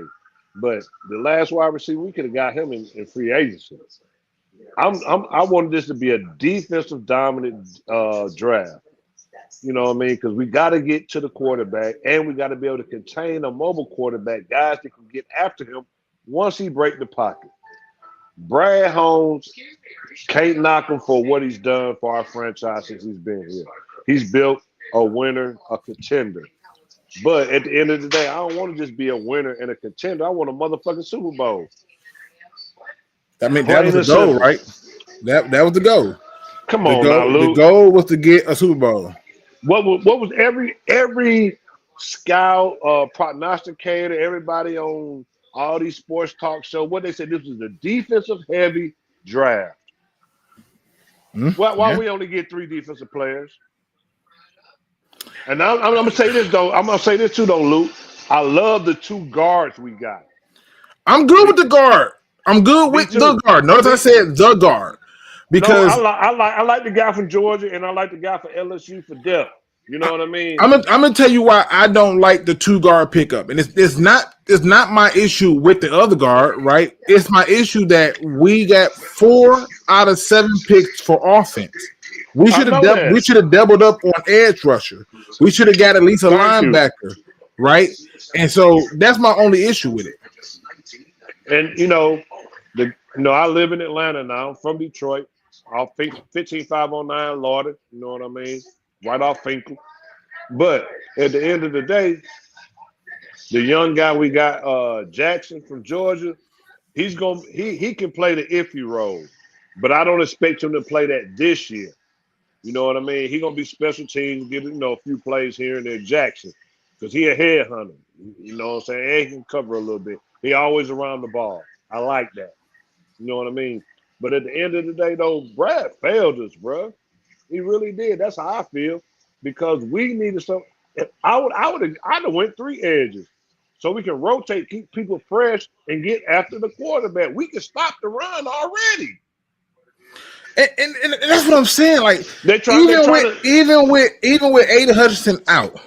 But the last wide receiver, we could have got him in free agency. I wanted this to be a defensive dominant draft. You know what I mean? Because we got to get to the quarterback, and we got to be able to contain a mobile quarterback, guys that can get after him once he break the pocket. Brad Holmes, can't knock him for what he's done for our franchise since he's been here. He's built a winner, a contender. But at the end of the day, I don't want to just be a winner and a contender. I want a motherfucking Super Bowl. I mean, that was the goal, right? That was the goal. Come on, now, Luke. The goal was to get a Super Bowl. What was every scout, prognosticator, everybody on all these sports talk shows, what they said, this was a defensive heavy draft. Why we only get 3 defensive players? And I'm gonna say this though. I'm gonna say this too though, Luke. I love the 2 guards we got. I'm good with the guard. I'm good with the guard. Notice I said the guard. Because I like the guy from Georgia and I like the guy for LSU for depth. You know what I mean? I'm gonna tell you why I don't like the 2 guard pickup, and it's not my issue with the other guard, right? It's my issue that we got 4 out of 7 picks for offense. We should have doubled up on edge rusher. We should have got at least a linebacker, right? And so that's my only issue with it. And I live in Atlanta now. I'm from Detroit. Off 15509 Lauder, you know what I mean? Right off Finkel. But at the end of the day, the young guy we got, Jackson from Georgia, he can play the iffy role, but I don't expect him to play that this year. You know what I mean? He's gonna be special teams, get a few plays here and there, Jackson, because he a headhunter. You know what I'm saying? And he can cover a little bit. He always around the ball. I like that. You know what I mean? But at the end of the day, though, Brad failed us, bro. He really did. That's how I feel, because we needed some. I'd have went 3 edges, so we can rotate, keep people fresh, and get after the quarterback. We can stop the run already. And that's what I'm saying. Like even with Aiden Hutchinson out,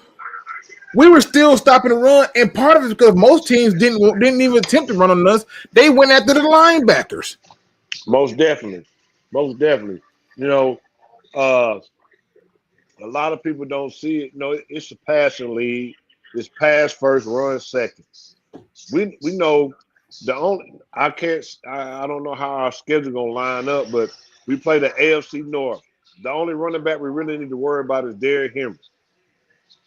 we were still stopping the run, and part of it is because most teams didn't even attempt to run on us. They went after the linebackers. Most definitely. A lot of people don't see it. No, it's a passing league. It's pass first, run second. We know the only I don't know how our schedule gonna line up, but we play the AFC North. The only running back we really need to worry about is Derrick Henry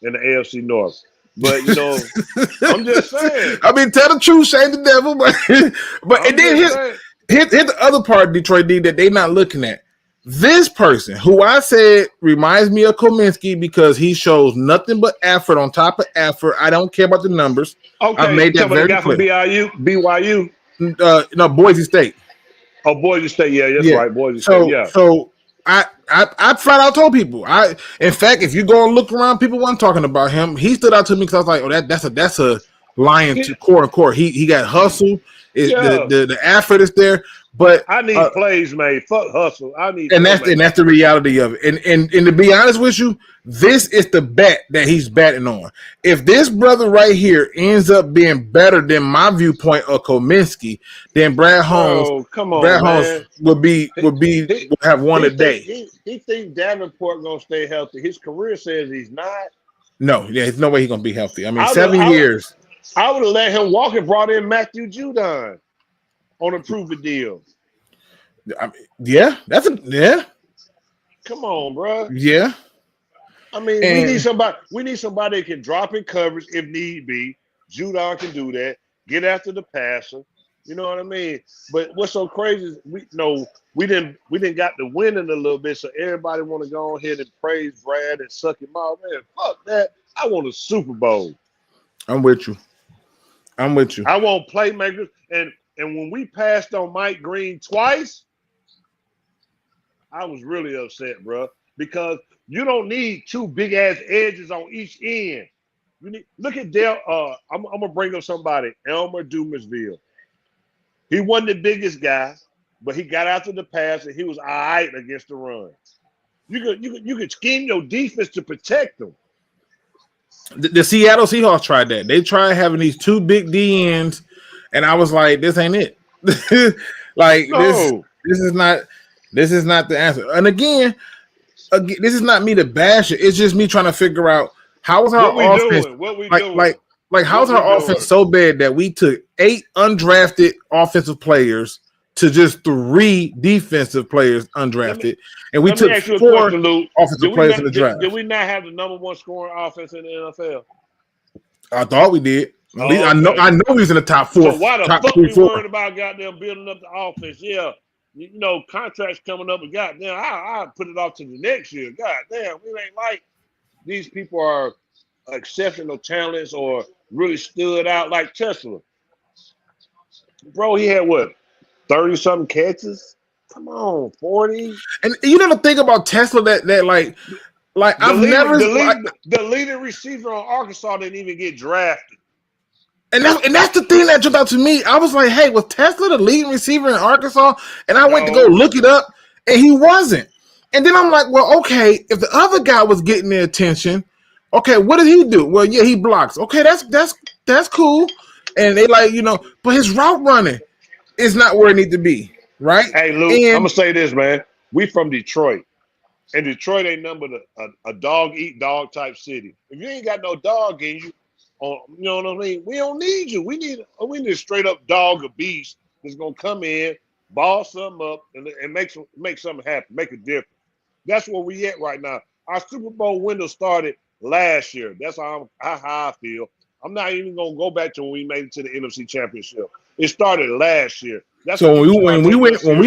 in the AFC North. But I'm just saying. I mean, tell the truth, shame the devil, but and then here's the other part of Detroit D that they're not looking at. This person, who I said reminds me of Kominski because he shows nothing but effort on top of effort. I don't care about the numbers. Okay, I made that very clear. BYU? No, Boise State. Oh, Boise State. Yeah, that's right. Boise State. Yeah. So I flat out told people. In fact, if you go and look around, people weren't talking about him. He stood out to me because I was like, oh, that's a lion to core. He got hustle. The effort is there. But I need plays made. Fuck hustle. That's the reality of it. And to be honest with you, this is the bet that he's betting on. If this brother right here ends up being better than my viewpoint of Kominski, then Brad Holmes, Holmes would have won a day. He thinks Davenport gonna stay healthy. His career says he's not. No, there's no way he's gonna be healthy. I mean, 7 years. I would have let him walk and brought in Matthew Judon on a prove-it deal. Come on, bro. Yeah. I mean, we need somebody that can drop in coverage if need be. Judon can do that. Get after the passer. You know what I mean? But what's so crazy is we didn't got the winning a little bit, so everybody want to go ahead and praise Brad and suck him out. Man, fuck that. I want a Super Bowl. I'm with you. I want playmakers. And when we passed on Mike Green twice, I was really upset, bro, because you don't need two big ass edges on each end. Look at Dale. I'm gonna bring up somebody, Elmer Dumasville. He wasn't the biggest guy, but he got after the pass and he was all right against the run. You could scheme your defense to protect them. The Seattle Seahawks tried that. They tried having these two big DNs, and I was like, this ain't it. This is not the answer. And again, this is not me to bash it. It's just me trying to figure out how is our offense how's our offense so bad that we took 8 undrafted offensive players to just 3 defensive players undrafted, and we took 4 offensive players in the draft. Did we not have the number 1 scoring offense in the NFL? I thought we did. At least I know he's in the top 4. So why the fuck we worried about goddamn building up the offense? Yeah, contracts coming up, and goddamn, I put it off to the next year. Goddamn, it ain't like these people are exceptional talents or really stood out like Tesla. Bro, he had what? 30-something catches? Come on, 40. And you know the thing about Tesla that the leading receiver on Arkansas didn't even get drafted. And that's the thing that jumped out to me. I was like, hey, was Tesla the leading receiver in Arkansas? And I went to go look it up, and he wasn't. And then I'm like, well, okay, if the other guy was getting the attention, okay, what did he do? Well, yeah, he blocks. Okay, that's cool. And they but his route running is not where it needs to be, right? Hey, Luke, I'm gonna say this, man. We from Detroit, and Detroit ain't nothing but a dog eat dog type city. If you ain't got no dog in you, you know what I mean? We don't need you. We need a straight up dog or beast that's gonna come in, ball something up, and make something happen, make a difference. That's where we at right now. Our Super Bowl window started last year. That's how I feel. I'm not even gonna go back to when we made it to the NFC Championship. It started last year. So when we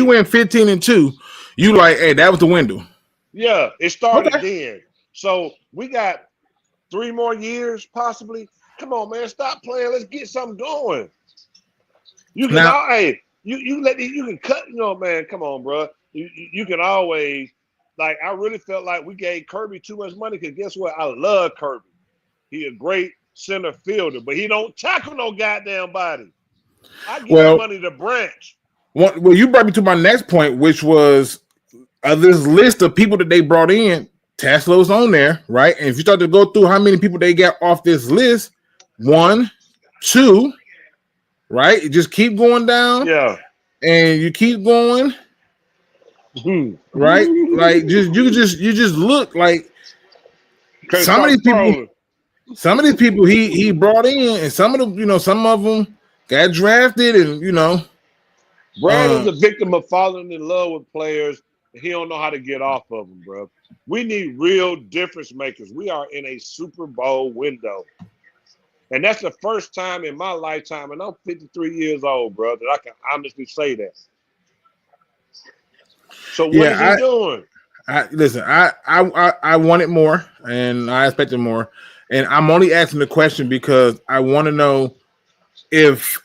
went 15-2, you like, hey, that was the window. Yeah, it started then. So we got 3 more years possibly. Come on, man, stop playing. Let's get something going. You can you can cut. Man, come on, bro. You can always I really felt like we gave Kirby too much money because guess what? I love Kirby. He a great center fielder, but he don't tackle no goddamn body. I give money to Branch. Well, you brought me to my next point, which was this list of people that they brought in. Tesla's on there, right? And if you start to go through how many people they got off this list, 1, 2, right? You just keep going down. Yeah. And you keep going. Right? Like you just look like Can't some of stop these people, trolling. some of these people he brought in, and some of them, some of them got drafted, and Brad is a victim of falling in love with players. He don't know how to get off of them, bro. We need real difference makers. We are in a Super Bowl window. And that's the first time in my lifetime, and I'm 53 years old, bro, that I can honestly say that. So what is he doing? I wanted more, and I expected more, and I'm only asking the question because I want to know if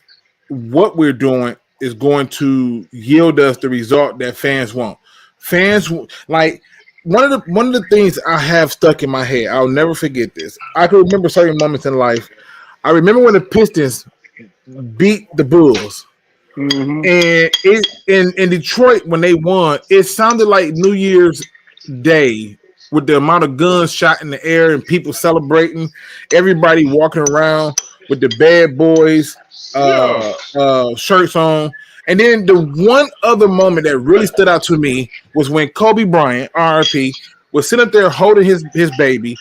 what we're doing is going to yield us the result that fans want. Fans like one of the things I have stuck in my head. I'll never forget this. I can remember certain moments in life. I remember when the Pistons beat the Bulls. Mm-hmm. And it in Detroit when they won, it sounded like New Year's Day with the amount of guns shot in the air and people celebrating, everybody walking around with the Bad Boys shirts on. And then the one other moment that really stood out to me was when Kobe Bryant, RIP, was sitting up there holding his baby,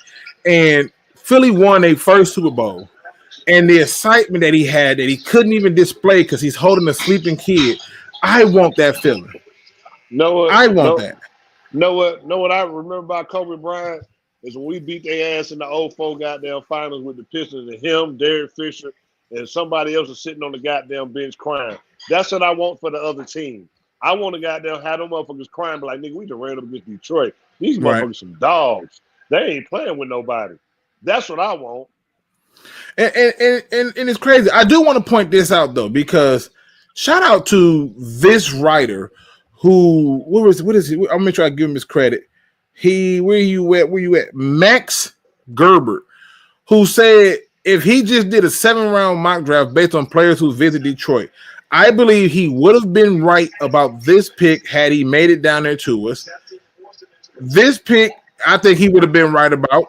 and Philly won their first Super Bowl. And the excitement that he had that he couldn't even display because he's holding a sleeping kid. I want that feeling. I want that. Know what I remember about Kobe Bryant is when we beat their ass in the 04 goddamn finals with the Pistons, and him, Derek Fisher, and somebody else is sitting on the goddamn bench crying. That's what I want for the other team. I want to goddamn have them motherfuckers crying, but like, nigga, we done ran up against Detroit. These motherfuckers some dogs. They ain't playing with nobody. That's what I want. And it's crazy. I do want to point this out though, because shout out to this writer who what is he? I'll make sure I give him his credit. Where you at? Max Gerbert, who said if he just did a 7-round mock draft based on players who visit Detroit, I believe he would have been right about this pick had he made it down there to us. This pick, I think he would have been right about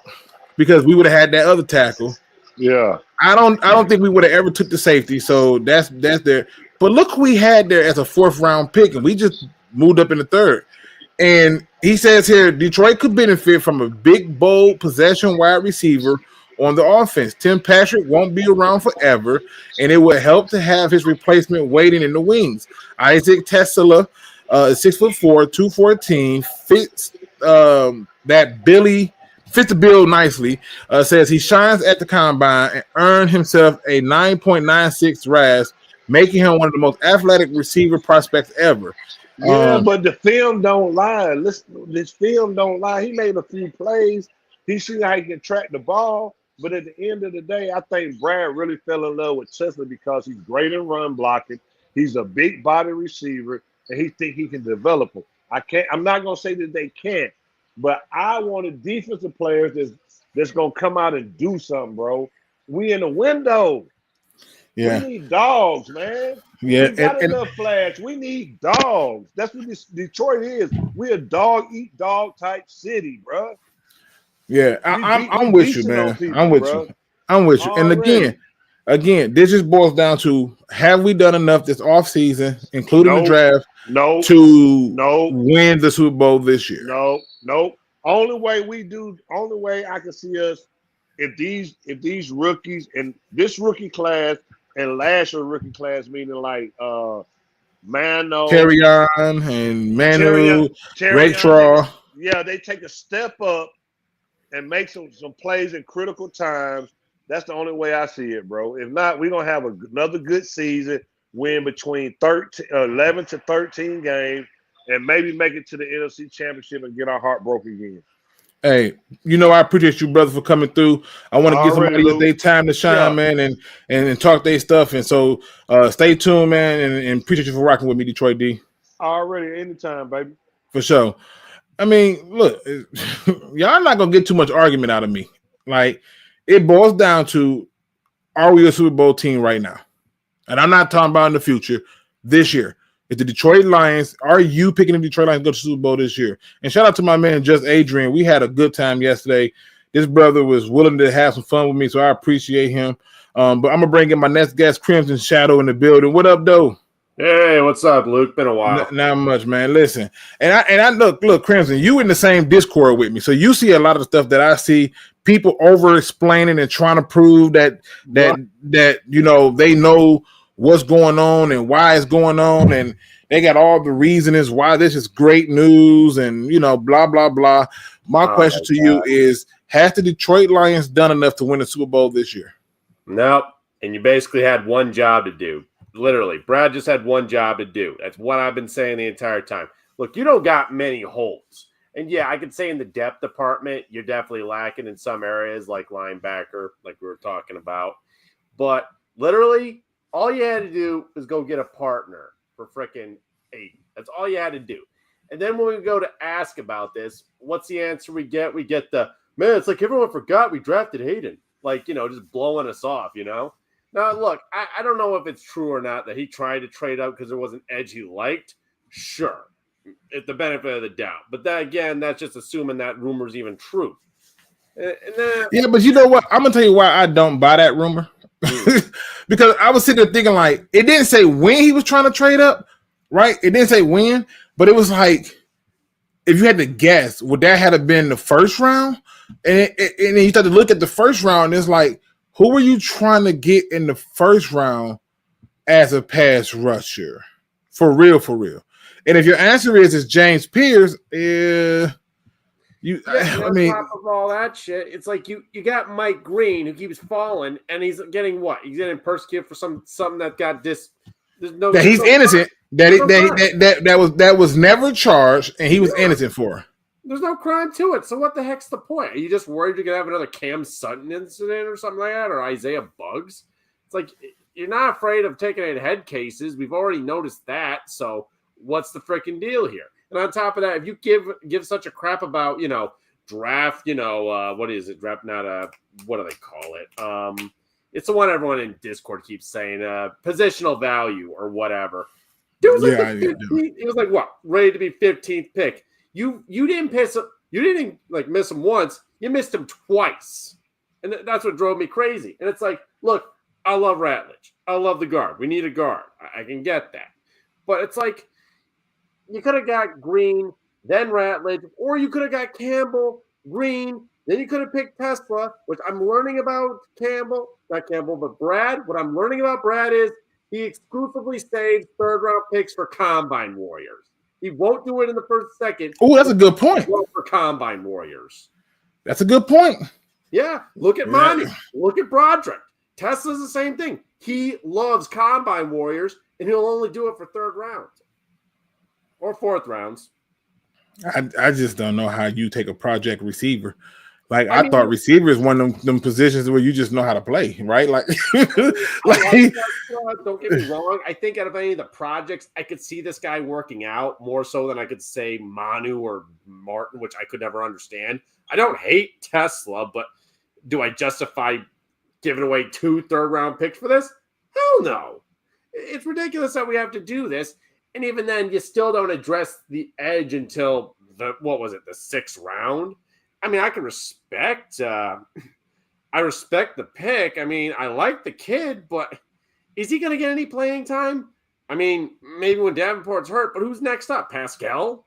because we would have had that other tackle. Yeah, I don't think we would have ever took the safety, so that's there. But look who we had there as a 4th round pick, and we just moved up in the 3rd. And he says here, Detroit could benefit from a big, bold possession wide receiver on the offense. Tim Patrick won't be around forever, and it would help to have his replacement waiting in the wings. Isaac Tesla, 6'4", 214, fits fits the bill nicely. Says he shines at the combine and earned himself a 9.96 RAS, making him one of the most athletic receiver prospects ever. Yeah, but the film don't lie. Listen, this film don't lie. He made a few plays. He seen how he can track the ball. But at the end of the day, I think Brad really fell in love with Tesla because he's great in run blocking. He's a big body receiver, and he think he can develop him. I'm not gonna say that they can't, but I wanted defensive players that's gonna come out and do something, bro. We in the window. Yeah. We need dogs, man. Yeah, we got enough flags. We need dogs. That's what Detroit is. We're a dog eat dog type city, bro. Yeah, I'm with you, man. I'm with you. And again, this just boils down to: have we done enough this offseason, including the draft, to win the Super Bowl this year? No. Only way I can see us if these rookies and this rookie class and last year rookie class, meaning like Mano, Terrion and Manu, Raytraw. Yeah, they take a step up and make some plays in critical times. That's the only way I see it, bro. If not, we're going to have another good season, win between 11 to 13 games, and maybe make it to the NFC Championship and get our heart broken again. Hey, I appreciate you, brother, for coming through. I want to give somebody their time to shine, man, and talk their stuff. And so stay tuned, man, and appreciate you for rocking with me, Detroit D. Already, anytime, baby. For sure. I mean, look, y'all not going to get too much argument out of me. Like, it boils down to, are we a Super Bowl team right now? And I'm not talking about in the future, this year. It's the Detroit Lions. Are you picking the Detroit Lions to go to the Super Bowl this year? And shout out to my man, Just Adrian. We had a good time yesterday. This brother was willing to have some fun with me, so I appreciate him. But I'm going to bring in my next guest, Crimson Shadow, in the building. What up, though? Hey, what's up, Luke? Been a while. Not much, man. Listen, and I look, Crimson. You in the same Discord with me, so you see a lot of the stuff that I see. People over explaining and trying to prove that you know they know what's going on and why it's going on, and they got all the reasons why this is great news, and you know, blah blah blah. My question to you is: has the Detroit Lions done enough to win the Super Bowl this year? Nope. And you basically had one job to do. Literally, Brad just had one job to do. That's what I've been saying the entire time. Look, you don't got many holes. And yeah, I could say in the depth department, you're definitely lacking in some areas like linebacker, like we were talking about. But literally, all you had to do was go get a partner for frickin' Aiden. That's all you had to do. And then when we go to ask about this, what's the answer we get? We get the, man, it's like everyone forgot we drafted Hayden. Like, you know, just blowing us off, you know? Now, look, I don't know if it's true or not that he tried to trade up because there was an edge he liked. Sure. It's the benefit of the doubt. But that, again, that's just assuming that rumor's even true. Yeah, but you know what? I'm going to tell you why I don't buy that rumor. Because I was sitting there thinking, like, it didn't say when he was trying to trade up, right? It didn't say when, but it was like, if you had to guess, would that have been the first round? And then you start to look at the first round, and it's like, who were you trying to get in the first round as a pass rusher? For real, for real. And if your answer is it's James Pierce, I mean, top of all that shit, it's like you got Mike Green who keeps falling, and he's getting what? He's getting persecuted for something that got he's innocent. That was never charged, and he was innocent for. There's no crime to it. So what the heck's the point? Are you just worried you're going to have another Cam Sutton incident or something like that, or Isaiah Buggs? It's like you're not afraid of taking in head cases. We've already noticed that. So what's the freaking deal here? And on top of that, if you give such a crap about, you know, draft, you know, what is it? Draft, not what do they call it? It's the one everyone in Discord keeps saying, positional value or whatever. Dude was he was like, what? Ready to be 15th pick. You didn't miss him once. You missed him twice. And that's what drove me crazy. And it's like, look, I love Ratledge. I love the guard. We need a guard. I can get that. But it's like, you could have got Green, then Ratledge, or you could have got Campbell, Green, then you could have picked Tesla, which I'm learning about not Campbell, but Brad. What I'm learning about Brad is he exclusively saves third-round picks for Combine Warriors. He won't do it in the first second. Oh, that's a good point. For Combine Warriors. That's a good point. Yeah. Look at Monty. Look at Broderick. Tesla's the same thing. He loves Combine Warriors, and he'll only do it for third rounds or fourth rounds. I just don't know how you take a project receiver. Like I thought receiver is one of them positions where you just know how to play, right? Like, don't get me wrong. I think out of any of the projects, I could see this guy working out more so than I could say Manu or Martin, which I could never understand. I don't hate Tesla, but do I justify giving away 2 third-round picks for this? Hell no. It's ridiculous that we have to do this. And even then, you still don't address the edge until the 6th round. I mean, I can respect the pick. I mean, I like the kid, but is he going to get any playing time? I mean, maybe when Davenport's hurt, but who's next up? Pascal?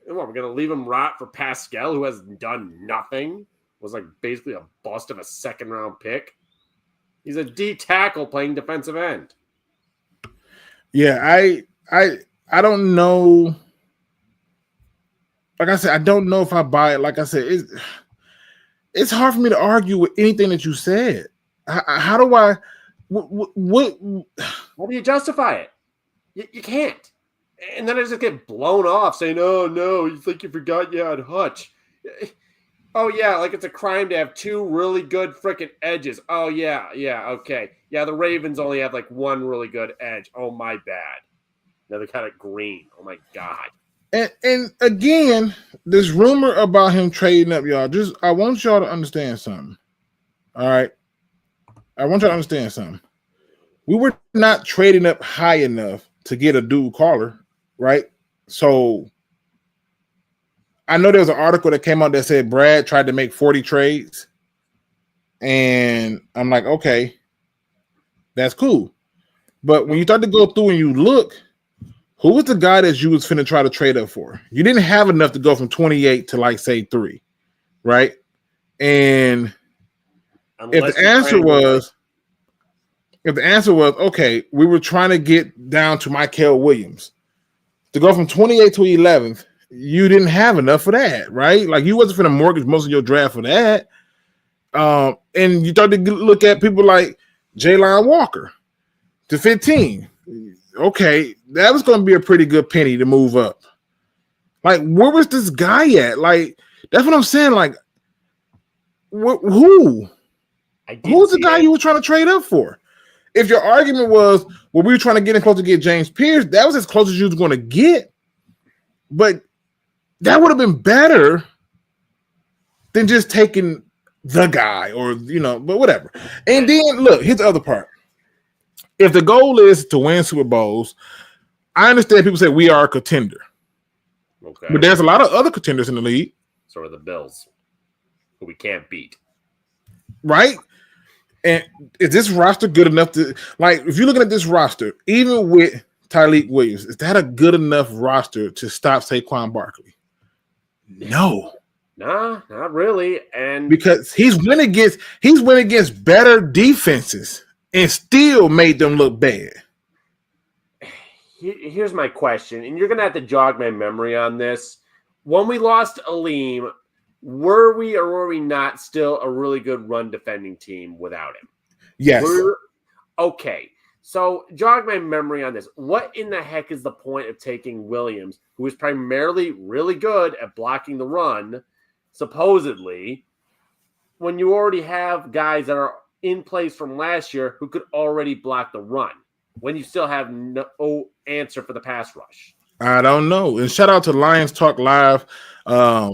And what, we're going to leave him rot for Pascal, who has done nothing? Was like basically a bust of a second-round pick. He's a D tackle playing defensive end. Yeah, I don't know. Like I said, I don't know if I buy it. Like I said, it's hard for me to argue with anything that you said. How do I? What? How do you justify it? You can't. And then I just get blown off saying, "Oh no, you think you forgot you had Hutch." Oh yeah, like it's a crime to have 2 really good freaking edges. Oh yeah, okay, yeah. The Ravens only have like 1 really good edge. Oh my bad. Now they got it Green. Oh my god. And again, this rumor about him trading up, y'all. I want y'all to understand something. All right, I want y'all to understand something. We were not trading up high enough to get a dual caller, right? So I know there was an article that came out that said Brad tried to make 40 trades, and I'm like, okay, that's cool. But when you start to go through and you look, who was the guy that you was finna try to trade up for? You didn't have enough to go from 28 to like say 3, right? And if the answer was okay, we were trying to get down to Michael Williams to go from 28 to 11th, you didn't have enough for that, right? Like you wasn't finna mortgage most of your draft for that. And you start to look at people like Jaylon Walker to 15. Okay, that was going to be a pretty good penny to move up. Like, where was this guy at? Like, that's what I'm saying. Like, who's the guy you were trying to trade up for? If your argument was, well, we were trying to get in close to get James Pierce, that was as close as you was going to get. But that would have been better than just taking the guy or, but whatever. And then, look, here's the other part. If the goal is to win Super Bowls, I understand people say we are a contender. Okay. But there's a lot of other contenders in the league. So are the Bills, who we can't beat. Right? And is this roster good enough to, like, if you're looking at this roster, even with Tyleik Williams, is that a good enough roster to stop Saquon Barkley? No. Nah, not really. And because he's went against better defenses and still made them look bad. Here's my question, and you're going to have to jog my memory on this. When we lost Aleem, were we or were we not still a really good run defending team without him? Yes. Okay. So jog my memory on this. What in the heck is the point of taking Williams, who is primarily really good at blocking the run, supposedly, when you already have guys that are in place from last year who could already block the run, when you still have no answer for the pass rush? I don't know. And shout out to Lions Talk Live. I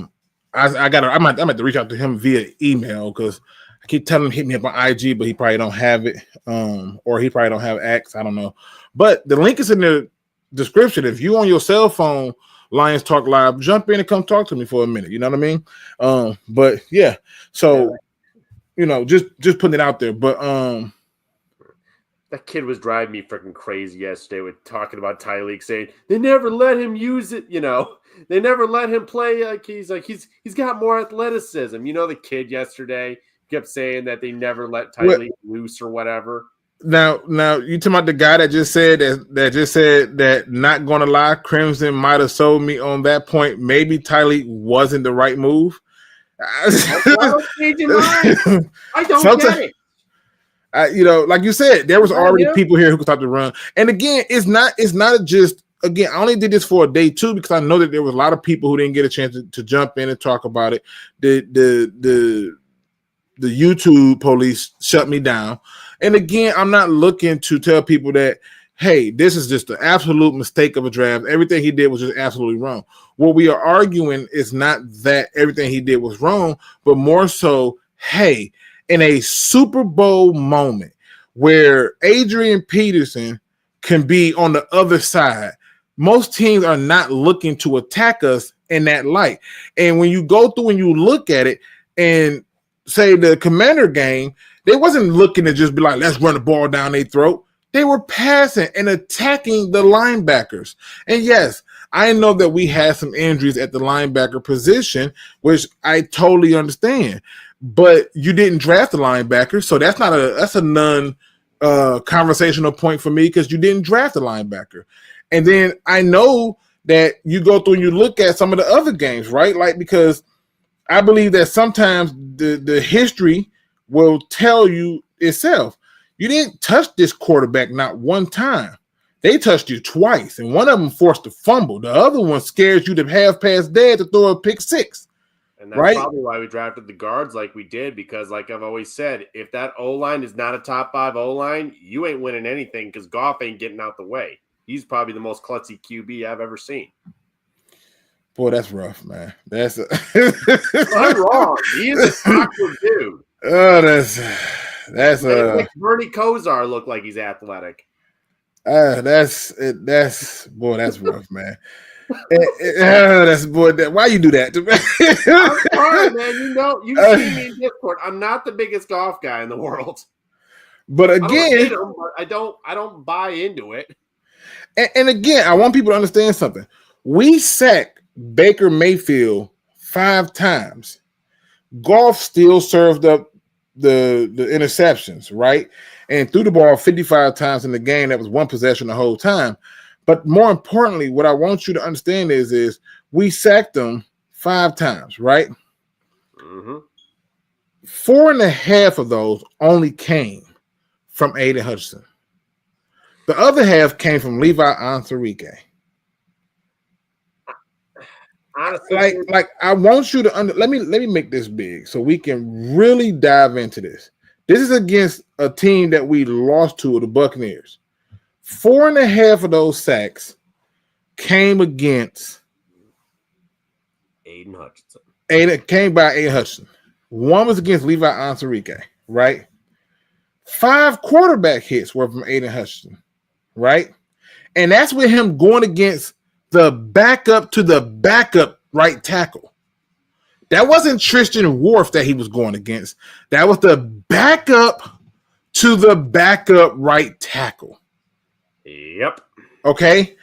might have to reach out to him via email because I keep telling him hit me up on IG, but he probably don't have it. Or he probably don't have X. I don't know. But the link is in the description. If you on your cell phone, Lions Talk Live, jump in and come talk to me for a minute. You know what I mean? But yeah, so just putting it out there. But that kid was driving me freaking crazy yesterday with talking about Tyleik, saying they never let him use it. They never let him play. He's got more athleticism. The kid yesterday kept saying that they never let Tyleik loose or whatever. Now you talking about the guy that just said that not gonna lie, Crimson might have sold me on that point. Maybe Tyleik wasn't the right move. I don't get it. Like you said, there was already people here who could stop the run. And again, it's not just I only did this for a day too because I know that there was a lot of people who didn't get a chance to jump in and talk about it. The YouTube police shut me down. And again, I'm not looking to tell people that, hey, this is just an absolute mistake of a draft. Everything he did was just absolutely wrong. What we are arguing is not that everything he did was wrong, but more so, hey, in a Super Bowl moment where Adrian Peterson can be on the other side, most teams are not looking to attack us in that light. And when you go through and you look at it and say the Commander game, they wasn't looking to just be like, let's run the ball down their throat. They were passing and attacking the linebackers. And yes, I know that we had some injuries at the linebacker position, which I totally understand. But you didn't draft the linebacker, so that's a conversational point for me because you didn't draft the linebacker. And then I know that you go through and you look at some of the other games, right? Like, because I believe that sometimes the history will tell you itself. You didn't touch this quarterback not one time. They touched you twice, and one of them forced a fumble. The other one scares you to have past dead to throw a pick six. And that's probably why we drafted the guards like we did, because like I've always said, if that O-line is not a top 5 O-line, you ain't winning anything because Goff ain't getting out the way. He's probably the most klutzy QB I've ever seen. Boy, that's rough, man. I'm wrong. He is a awkward dude. Oh, that's like Bernie Kosar looked like he's athletic. That's rough, man. Why you do that to me? I'm sorry, man. You see me in Discord. I'm not the biggest golf guy in the world. But I don't again, hate him, but I don't buy into it. and again, I want people to understand something. We sacked Baker Mayfield 5 times. Goff still served up the interceptions, right? And threw the ball 55 times in the game. That was one possession the whole time. But more importantly, what I want you to understand is we sacked them 5 times, right? Mm-hmm. 4.5 of those only came from Aiden Hutchinson. The other half came from Levi Onwuzurike. Honestly, Like I want you to let me make this big so we can really dive into this. This is against a team that we lost to, the Buccaneers. 4.5 of those sacks came against Aiden Hutchinson. Came by Aiden Hutchinson. One was against Levi Onwuzurike, right? 5 quarterback hits were from Aiden Hutchinson, right? And that's with him going against the backup to the backup right tackle. That wasn't Tristan Wirfs that he was going against. That was the backup to the backup right tackle. Yep. Okay.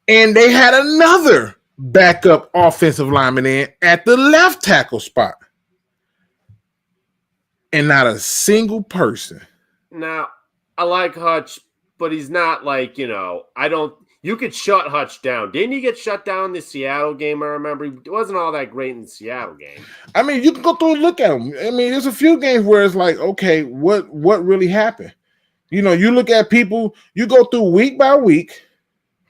And they had another backup offensive lineman in at the left tackle spot. And not a single person. Now, I like Hutch, but he's not like, you could shut Hutch down. Didn't he get shut down in the Seattle game? I remember he wasn't all that great in the Seattle game. I mean, you can go through and look at him. I mean, there's a few games where it's like, okay, what really happened? You look at people, you go through week by week,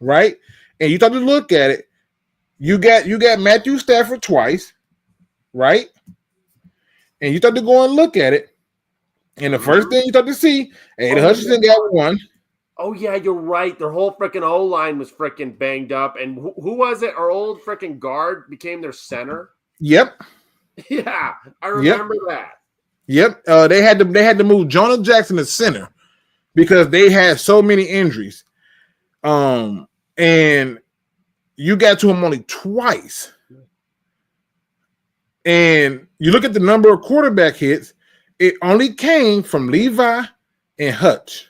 right? And you start to look at it. You got Matthew Stafford twice, right? And you start to go and look at it. And the first thing you start to see, Aiden Hutchinson got one. Oh, yeah, you're right. Their whole freaking O-line was freaking banged up. And who was it? Our old freaking guard became their center. Yep. Yeah, I remember that. Yep. They had to move Jonah Jackson to center because they had so many injuries. And you got to him only twice. And you look at the number of quarterback hits, it only came from Levi and Hutch.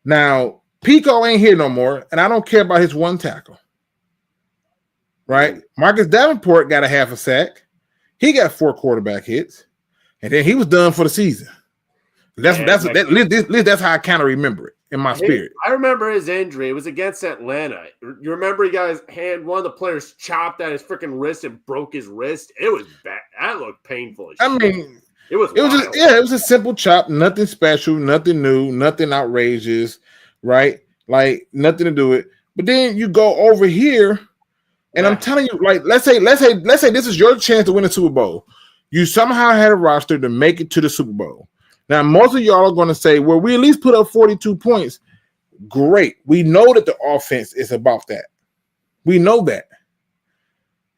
Now, Pico ain't here no more, and I don't care about his one tackle. Right? Marcus Davenport got a half a sack. He got 4 quarterback hits, and then he was done for the season. That's how I kind of remember it in my spirit. I remember his injury. It was against Atlanta. You remember he got his hand, one of the players chopped at his freaking wrist and broke his wrist. It was bad. That looked painful. I mean, it was a simple chop, nothing special, nothing new, nothing outrageous, right? Like nothing to do it. But then you go over here, and I'm telling you, like, let's say this is your chance to win a Super Bowl. You somehow had a roster to make it to the Super Bowl. Now, most of y'all are going to say, well, we at least put up 42 points. Great. We know that the offense is about that. We know that.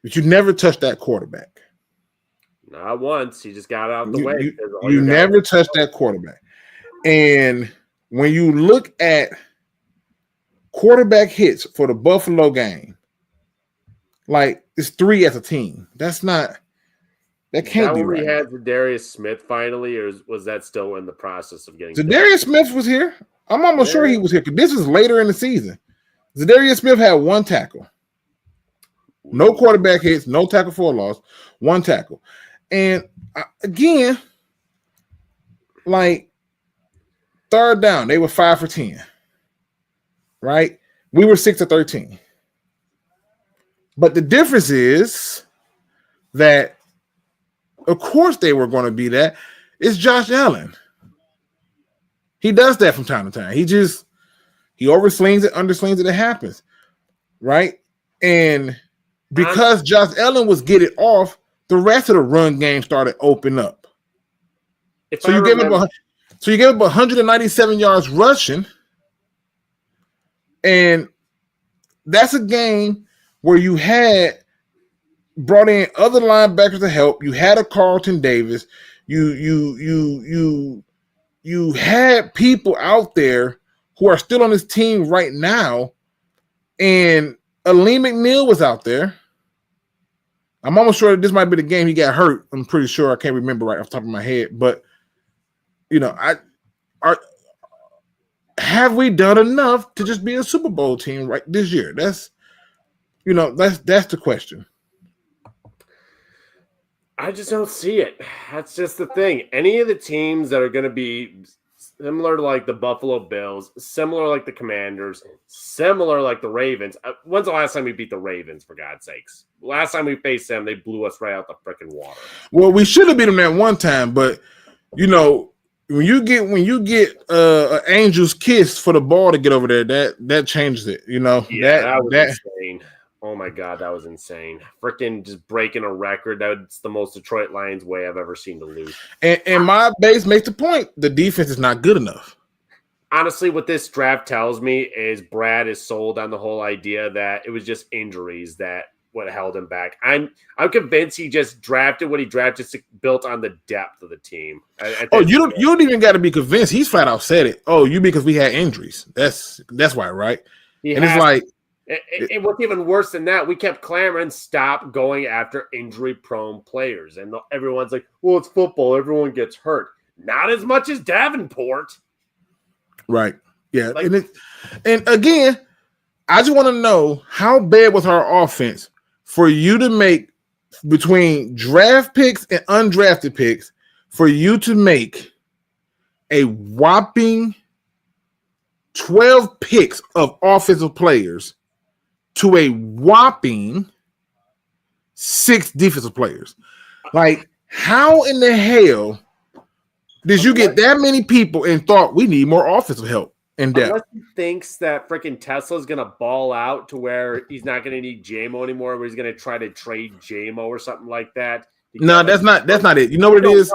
But you never touched that quarterback. Not once. He just got out the way. You never touched that quarterback. And when you look at quarterback hits for the Buffalo game, like it's 3 as a team. That's not. That can't be right. We had Zadarius Smith finally, or was that still in the process of getting? Zadarius Smith was here. I'm almost sure he was here because this is later in the season. Zadarius Smith had 1 tackle, no quarterback hits, no tackle for a loss, 1 tackle, and again, like 3rd down, they were 5 for 10. Right, we were 6 of 13. But the difference is that. Of course they were going to be that. It's Josh Allen. He does that from time to time. He overslings it, underslings it, it happens. Right? And because Josh Allen was getting off, the rest of the run game started opening up. So you gave him 197 yards rushing. And that's a game where you had brought in other linebackers to help. You had a Carlton Davis. You had people out there who are still on this team right now. And Aleem McNeil was out there. I'm almost sure that this might be the game he got hurt. I'm pretty sure. I can't remember right off the top of my head. But, have we done enough to just be a Super Bowl team right this year? That's the question. I just don't see it. That's just the thing. Any of the teams that are going to be similar to like the Buffalo Bills, similar like the Commanders, similar like the Ravens. When's the last time we beat the Ravens, for God's sakes? Last time we faced them, they blew us right out the freaking water. Well, we should have beat them that one time, but when you get an angel's kiss for the ball to get over there, that changes it. That was insane. Oh my God, that was insane. Freaking just breaking a record. That's the most Detroit Lions way I've ever seen to lose. And my base makes the point. The defense is not good enough. Honestly, what this draft tells me is Brad is sold on the whole idea that it was just injuries that what held him back. I'm convinced he just drafted what he drafted built on the depth of the team. You don't even got to be convinced. He's flat out said it. Oh, because we had injuries. That's why, right? It's like it was even worse than that. We kept clamoring, stop going after injury-prone players. And everyone's like, well, it's football. Everyone gets hurt. Not as much as Davenport. Right. Yeah. And again, I just want to know how bad was our offense for you to make between draft picks and undrafted picks for you to make a whopping 12 picks of offensive players to a whopping 6 defensive players. Like, how in the hell did you get that many people and thought we need more offensive help in depth? Unless he thinks that freaking Tesla's going to ball out to where he's not going to need JMO anymore, where he's going to try to trade JMO or something like that. No, that's not it. You know what it is?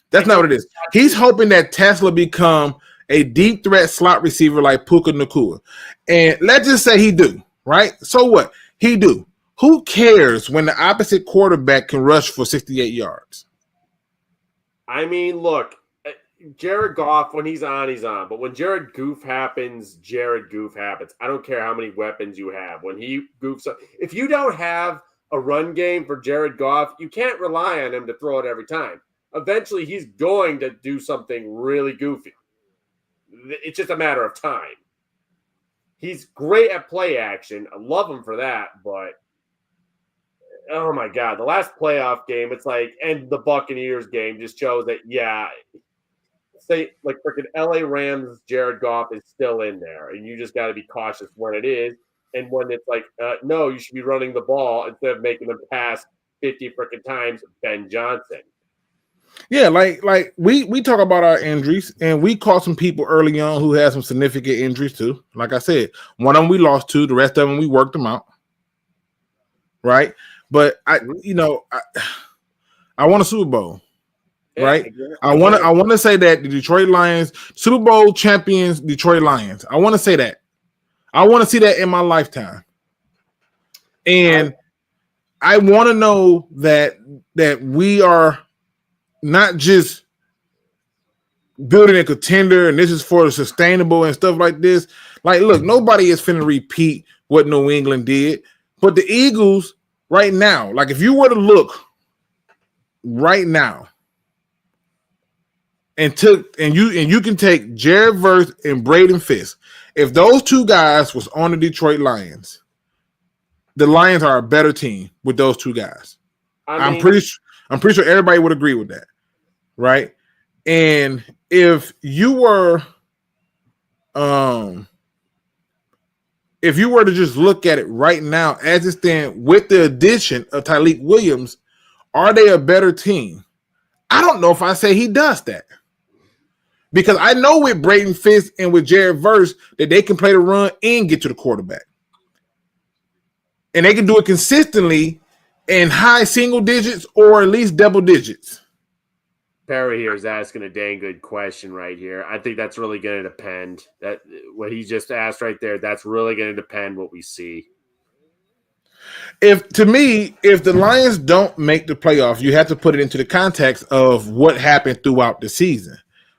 That's not what it is. He's hoping that Tesla become a deep threat slot receiver like Puka Nacua. And let's just say he do. Right? So what? He do. Who cares when the opposite quarterback can rush for 68 yards? I mean, look, Jared Goff, when he's on, he's on. But when Jared Goof happens, Jared Goof happens. I don't care how many weapons you have. When he goofs up, if you don't have a run game for Jared Goff, you can't rely on him to throw it every time. Eventually, he's going to do something really goofy. It's just a matter of time. He's great at play action. I love him for that, but oh my God, the last playoff game, it's like, and the Buccaneers game just shows that, say like freaking LA Rams, Jared Goff is still in there, and you just got to be cautious when it is. And when it's like, no, you should be running the ball instead of making them pass 50 freaking times, Ben Johnson. Yeah, like we talk about our injuries, and we caught some people early on who had some significant injuries too. Like I said, one of them we lost to, the rest of them we worked them out. Right? But I want a Super Bowl. Right? I want to say that the Detroit Lions, Super Bowl champions, Detroit Lions. I want to say that. I want to see that in my lifetime. And I want to know that we are not just building a contender and this is for the sustainable and stuff like this. Like, look, nobody is finna repeat what New England did, but the Eagles right now, like if you were to look right now and you can take Jared Verse and Braden Fisk, if those two guys was on the Detroit Lions, the Lions are a better team with those two guys. I'm pretty sure everybody would agree with that, right? And if you were to just look at it right now as it stands with the addition of Tyleik Williams, are they a better team? I don't know if I say he does that. Because I know with Braden Fisk and with Jared Verse that they can play the run and get to the quarterback. And they can do it consistently in high single digits or at least double digits. Perry here is asking a dang good question right here. I think that's really going to depend. That what he just asked right there, that's really going to depend what we see. If the Lions don't make the playoffs, you have to put it into the context of what happened throughout the season,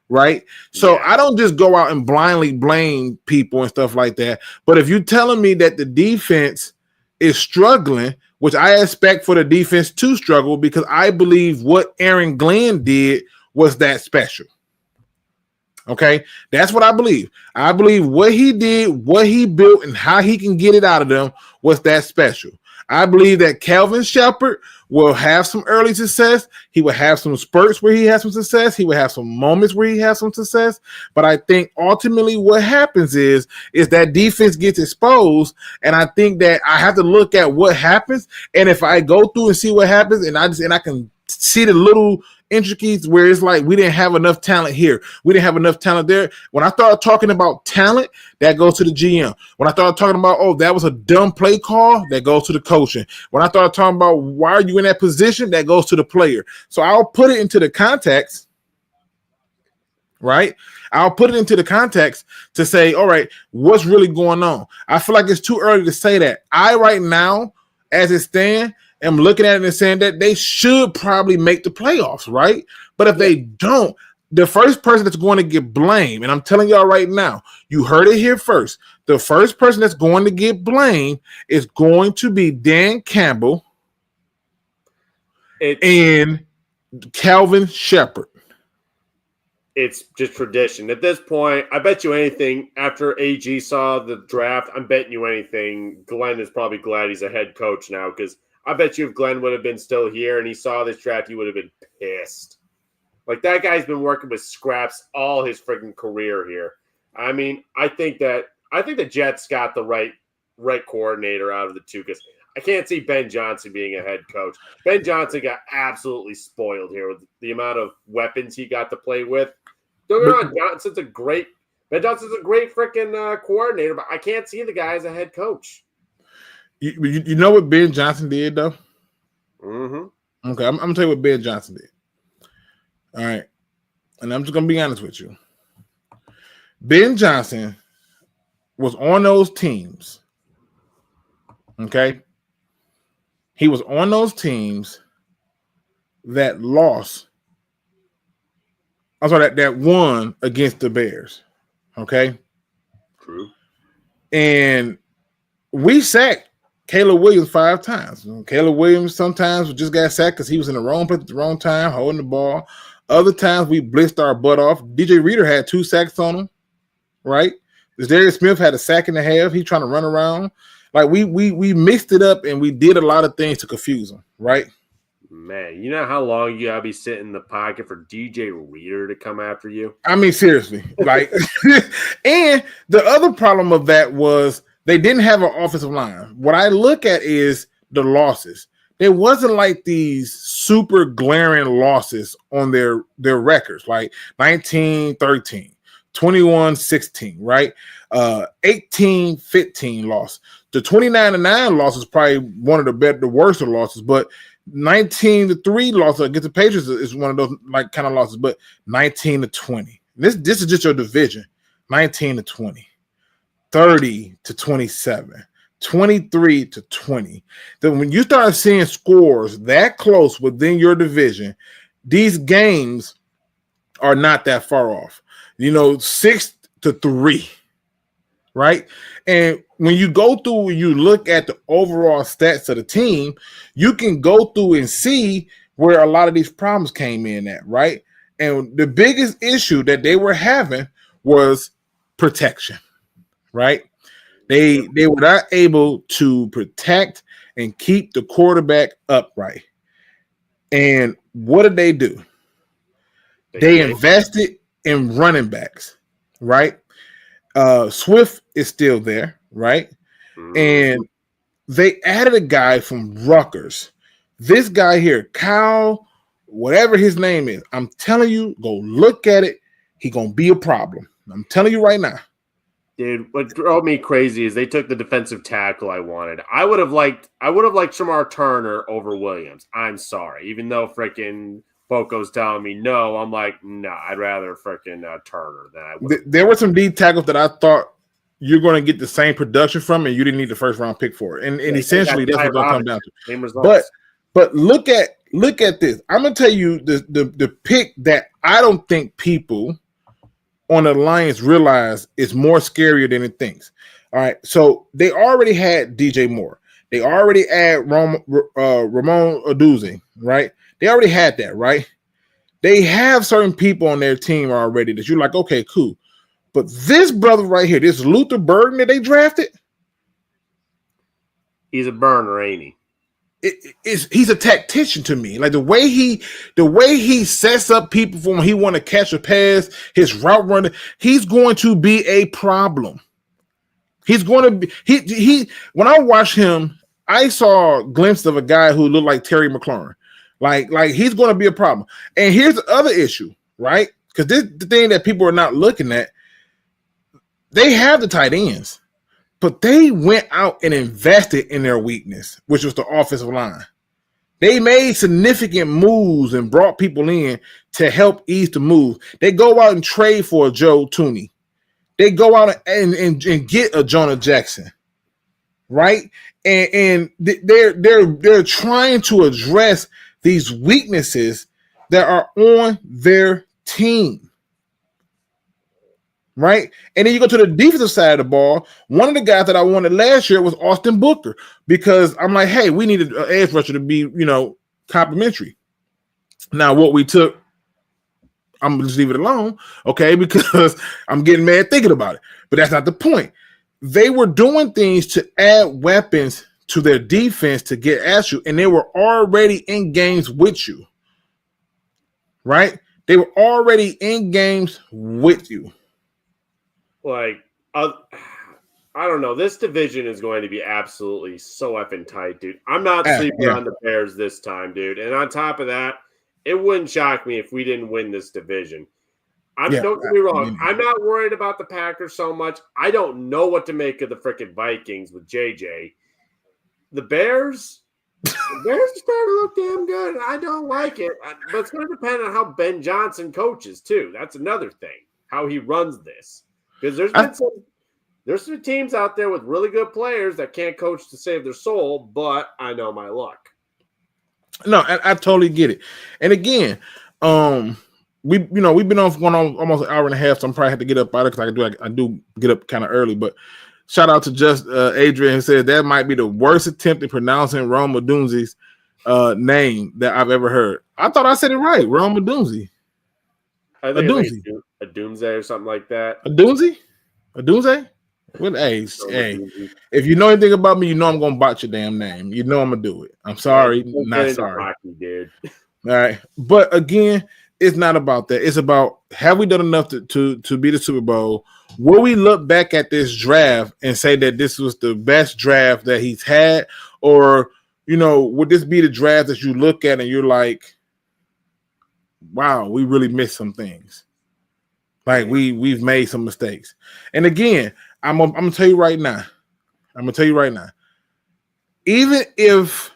right? So yeah. I don't just go out and blindly blame people and stuff like that. But if you're telling me that the defense is struggling, which I expect for the defense to struggle because I believe what Aaron Glenn did was that special. Okay, that's what I believe. I believe what he did, what he built, and how he can get it out of them was that special. I believe that Kelvin Shepard will have some early success. He will have some spurts where he has some success. He will have some moments where he has some success. But I think ultimately what happens is that defense gets exposed. And I think that I have to look at what happens. And if I go through and see what happens, and I can see the little intricacies where it's like we didn't have enough talent here, we didn't have enough talent there. When I started talking about talent, that goes to the GM. When I started talking about, that was a dumb play call, that goes to the coaching. When I started talking about why are you in that position, that goes to the player. So I'll put it into the context, right? I'll put it into the context to say, all right, what's really going on? I feel like it's too early to say that. I right now, as it stands, am looking at it and saying that they should probably make the playoffs, right? But if they don't, the first person that's going to get blamed, and I'm telling y'all right now, you heard it here first. The first person that's going to get blamed is going to be Dan Campbell and Kelvin Shepard. It's just tradition. At this point, I bet you anything, after AG saw the draft, I'm betting you anything, Glenn is probably glad he's a head coach now, because I bet you if Glenn would have been still here and he saw this draft, he would have been pissed. Like, that guy's been working with scraps all his freaking career here. I mean, I think the Jets got the right coordinator out of the two, because I can't see Ben Johnson being a head coach. Ben Johnson got absolutely spoiled here with the amount of weapons he got to play with. Don't get me wrong, Ben Johnson's a great freaking coordinator, but I can't see the guy as a head coach. You know what Ben Johnson did, though? Mm-hmm. Okay, I'm going to tell you what Ben Johnson did. All right. And I'm just going to be honest with you. Ben Johnson was on those teams. Okay? He was on those teams that lost. I'm sorry, that won against the Bears. Okay? True. And we sacked Caleb Williams 5 times. Caleb Williams sometimes just got sacked because he was in the wrong place at the wrong time, holding the ball. Other times we blitzed our butt off. DJ Reader had 2 sacks on him, right? Darius Smith had a sack and a half. He's trying to run around. Like we mixed it up and we did a lot of things to confuse him, right? Man, you know how long you gotta be sitting in the pocket for DJ Reader to come after you? I mean, seriously. Like, and the other problem of that was they didn't have an offensive line. What I look at is the losses. There wasn't like these super glaring losses on their records, like 19-13, 21-16, right? 18-15 loss. The 29-9 loss is probably one of the worst of losses, but 19-3 loss against the Patriots is one of those like kind of losses, but 19-20. This is just your division. 19-20. 30-27, 23-20. Then when you start seeing scores that close within your division, these games are not that far off. 6-3, right? And when you go through and you look at the overall stats of the team, you can go through and see where a lot of these problems came in at, right? And the biggest issue that they were having was protection. Right? They were not able to protect and keep the quarterback upright. And what did they do? They invested in running backs, right? Swift is still there, right? And they added a guy from Rutgers. This guy here, Kyle, whatever his name is, I'm telling you, go look at it. He's going to be a problem. I'm telling you right now. Dude, what drove me crazy is they took the defensive tackle I wanted. I would have liked Shamar Turner over Williams. I'm sorry. Even though freaking Foco's telling me no, I'm like, no, I'd rather freaking Turner than I would. There were some D tackles that I thought you're going to get the same production from, and you didn't need the first round pick for it. And essentially that's what it's going to come down to. Same results. But look at this. I'm going to tell you the pick that I don't think people on the Lions realize is more scarier than it thinks. All right. So they already had DJ Moore. They already had Ramon Oduzzi, right? They already had that, right? They have certain people on their team already that you're like, okay, cool. But this brother right here, this Luther Burden that they drafted, he's a burner, ain't he? He's a tactician to me. Like the way he sets up people for when he want to catch a pass, his route running, he's going to be a problem. He's going to be he. When I watch him, I saw a glimpse of a guy who looked like Terry McLaurin. Like he's going to be a problem. And here's the other issue, right? Because this is the thing that people are not looking at. They have the tight ends. But they went out and invested in their weakness, which was the offensive line. They made significant moves and brought people in to help ease the move. They go out and trade for a Joe Tooney. They go out and get a Jonah Jackson, right? And they're trying to address these weaknesses that are on their team. Right. And then you go to the defensive side of the ball. One of the guys that I wanted last year was Austin Booker because I'm like, hey, we needed an edge rusher to be, complimentary. Now, what we took, I'm going to just leave it alone, okay, because I'm getting mad thinking about it. But that's not the point. They were doing things to add weapons to their defense to get at you, and they were already in games with you. Right? They were already in games with you. Like, I don't know. This division is going to be absolutely so effing tight, dude. I'm not sleeping on the Bears this time, dude. And on top of that, it wouldn't shock me if we didn't win this division. Don't get me wrong. I'm not worried about the Packers so much. I don't know what to make of the freaking Vikings with JJ. The Bears are starting to look damn good, and I don't like it. But it's going to depend on how Ben Johnson coaches, too. That's another thing, how he runs this. Because there's some teams out there with really good players that can't coach to save their soul, but I know my luck. No, I totally get it. And again, we've been on for almost an hour and a half, so I'm probably have to get up out of it because I do get up kind of early. But shout out to just Adrian who said that might be the worst attempt at pronouncing Rome Odunze's name that I've ever heard. I thought I said it right, Rome Odunze. I think it's a Doomsday or something like that. A Doomsday? Well, hey, if you know anything about me, you know I'm gonna botch your damn name. You know I'm gonna do it. I'm sorry, not sorry. Hockey, dude. All right, but again, it's not about that. It's about have we done enough to be the Super Bowl? Will we look back at this draft and say that this was the best draft that he's had, or would this be the draft that you look at and you're like, wow, we really missed some things. Like we've made some mistakes. And again, I'm gonna tell you right now. Even if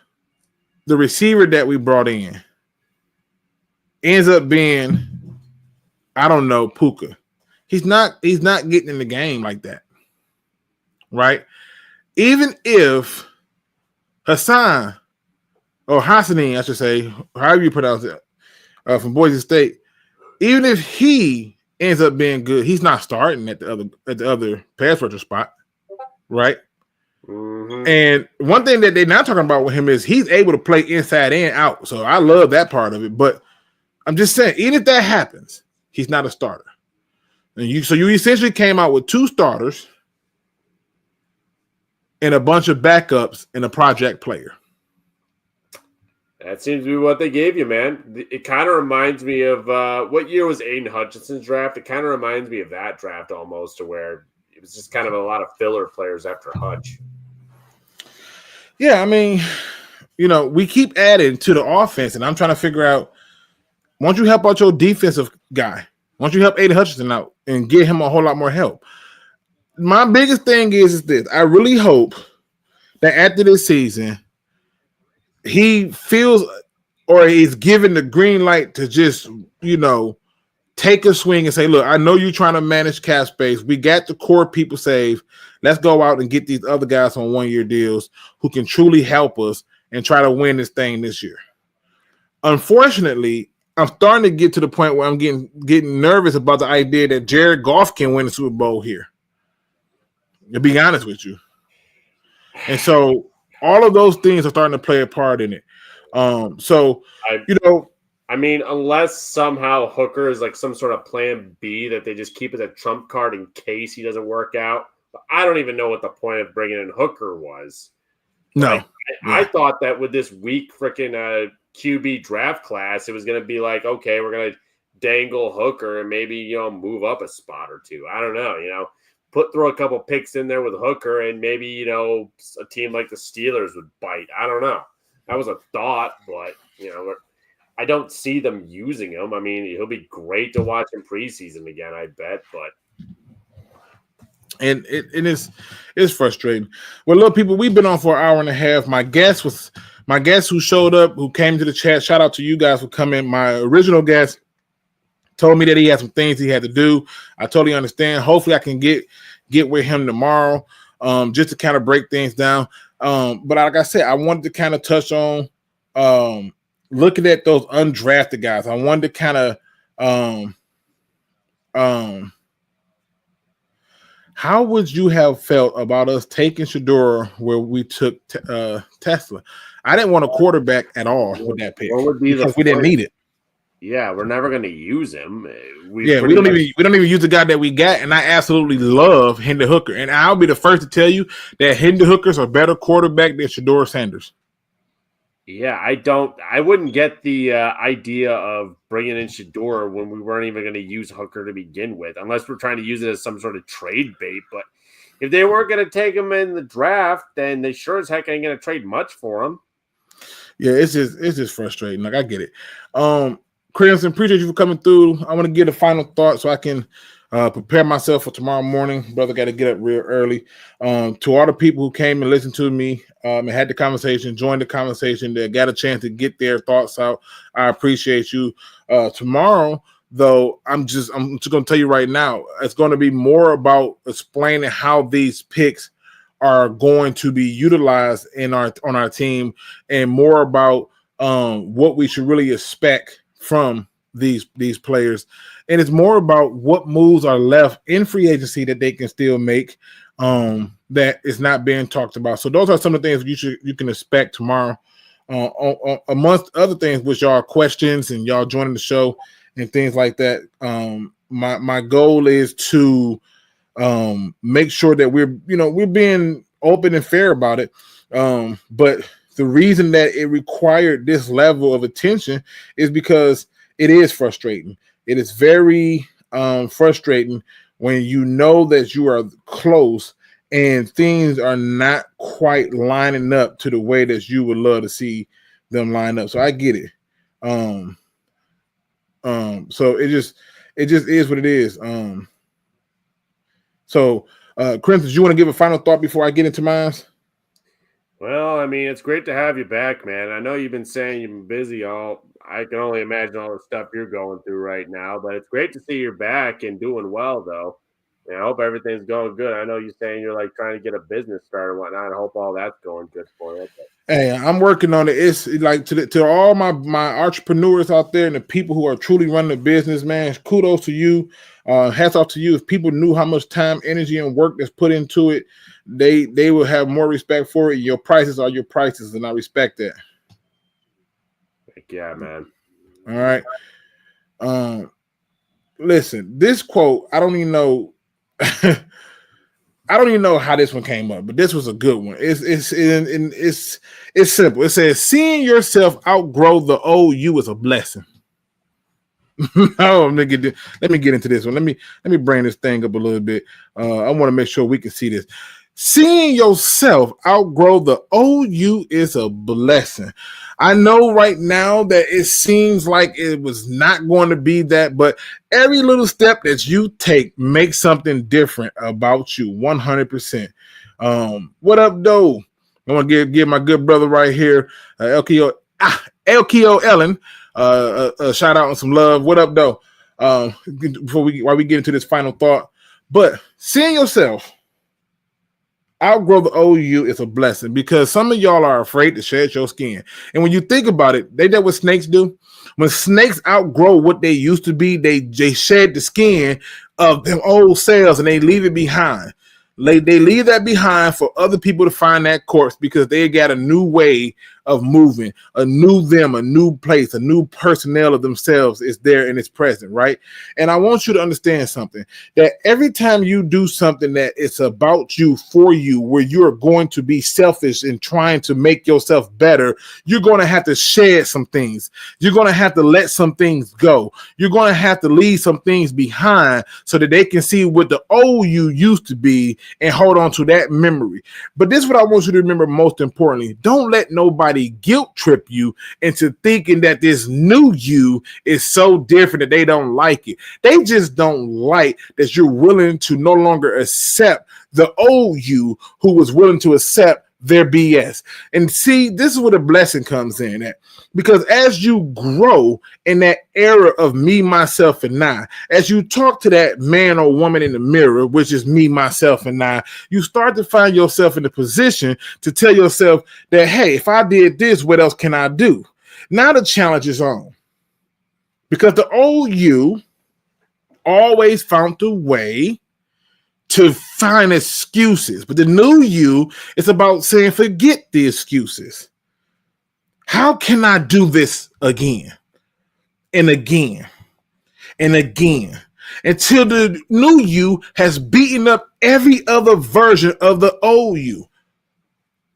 the receiver that we brought in ends up being, I don't know, Puka, he's not getting in the game like that. Right? Even if Hassan or Hassanin, I should say, however you pronounce it, from Boise State, even if he ends up being good, he's not starting at the other pass rusher spot, right? Mm-hmm. And one thing that they're not talking about with him is he's able to play inside and out. So I love that part of it. But I'm just saying, even if that happens, he's not a starter. And you essentially came out with 2 starters and a bunch of backups and a project player. That seems to be what they gave you, man. It kind of reminds me of what year was Aiden Hutchinson's draft? It kind of reminds me of that draft almost, to where it was just kind of a lot of filler players after Hutch. Yeah, I mean, we keep adding to the offense, and I'm trying to figure out, why don't you help out your defensive guy? Why don't you help Aiden Hutchinson out and get him a whole lot more help? My biggest thing is this. I really hope that after this season, he feels or he's given the green light to just, take a swing and say, look, I know you're trying to manage cap space. We got the core people saved. Let's go out and get these other guys on 1-year deals who can truly help us and try to win this thing this year. Unfortunately, I'm starting to get to the point where I'm getting nervous about the idea that Jared Goff can win the Super Bowl here. To be honest with you. And so all of those things are starting to play a part in it. I I mean, unless somehow Hooker is like some sort of plan B that they just keep as a trump card in case he doesn't work out. But I don't even know what the point of bringing in Hooker was. No. Like, I thought that with this weak freaking QB draft class, it was going to be like, okay, we're going to dangle Hooker and maybe, move up a spot or two. I don't know, throw a couple picks in there with Hooker and maybe, a team like the Steelers would bite. I don't know. That was a thought, but, I don't see them using him. I mean, he'll be great to watch in preseason again, I bet, but. And it's frustrating. Well, look, people, we've been on for an hour and a half. My guest who showed up, who came to the chat. Shout out to you guys for coming. My original guest told me that he had some things he had to do. I totally understand. Hopefully I can get with him tomorrow, just to kind of break things down. But like I said, I wanted to kind of touch on looking at those undrafted guys. I wanted to kind of how would you have felt about us taking Shedeur where we took Tesla? I didn't want a quarterback at all with that pick because we didn't need it. Yeah, we're never going to use him. We don't even use the guy that we got, and I absolutely love Hendon Hooker. And I'll be the first to tell you that Hendon Hooker's a better quarterback than Shedeur Sanders. Yeah, I wouldn't get the idea of bringing in Shedeur when we weren't even going to use Hooker to begin with, unless we're trying to use it as some sort of trade bait. But if they weren't going to take him in the draft, then they sure as heck ain't going to trade much for him. Yeah, it's just frustrating. Like, I get it. Crimson, appreciate you for coming through. I want to get a final thought so I can prepare myself for tomorrow morning. Brother got to get up real early. To all the people who came and listened to me and had the conversation, joined the conversation, that got a chance to get their thoughts out, I appreciate you. Tomorrow, though, I'm just going to tell you right now, it's going to be more about explaining how these picks are going to be utilized on our team, and more about what we should really expect from these players. And it's more about what moves are left in free agency that they can still make that is not being talked about. So those are some of the things you can expect tomorrow, amongst other things, which are questions and y'all joining the show and things like that. My goal is to make sure that we're being open and fair about it. But the reason that it required this level of attention is because it is frustrating. It is very frustrating when you know that you are close and things are not quite lining up to the way that you would love to see them line up. So I get it. So it just is what it is. So Crimson, do you want to give a final thought before I get into mine? Well, I mean, it's great to have you back, man. I know you've been saying you've been busy I can only imagine all the stuff you're going through right now, but it's great to see you're back and doing well, though. And I hope everything's going good. I know you're saying you're like trying to get a business started and whatnot. I hope all that's going good for you. Hey, I'm working on it. It's like to all my entrepreneurs out there and the people who are truly running a business, man, kudos to you. Hats off to you. If people knew how much time, energy, and work that's put into it, they will have more respect for it. Your prices are your prices, and I respect that. Yeah, man. All right. Listen, this quote, I don't even know how this one came up, but this was a good one. It's simple. It says, "Seeing yourself outgrow the old you is a blessing." Let me get into this one. Let me bring this thing up a little bit. I want to make sure we can see this. Seeing yourself outgrow the old you is a blessing. I know right now that it seems like it was not going to be that, but every little step that you take makes something different about you 100%. What up, though? I want to give my good brother right here, LKO Ellen, a shout out and some love. What up, though? While we get into this final thought, but seeing yourself outgrow the old you is a blessing, because some of y'all are afraid to shed your skin. And when you think about it, they know what snakes do. When snakes outgrow what they used to be, they shed the skin of them old cells and they leave it behind. They leave that behind for other people to find that corpse, because they got a new way of moving. A new them, a new place, a new personnel of themselves is there and it's present, right? And I want you to understand something, that every time you do something that it's about you, for you, where you're going to be selfish and trying to make yourself better, you're going to have to shed some things. You're going to have to let some things go. You're going to have to leave some things behind so that they can see what the old you used to be and hold on to that memory. But this is what I want you to remember most importantly. Don't let nobody guilt trip you into thinking that this new you is so different that they don't like it. They just don't like that you're willing to no longer accept the old you who was willing to accept their BS. And see, this is where the blessing comes in at. Because as you grow in that era of me, myself, and I, as you talk to that man or woman in the mirror, which is me, myself, and I, you start to find yourself in a position to tell yourself that, hey, if I did this, what else can I do? Now the challenge is on. Because the old you always found a way to find excuses. But the new you is about saying, forget the excuses. How can I do this again and again and again until the new you has beaten up every other version of the old you?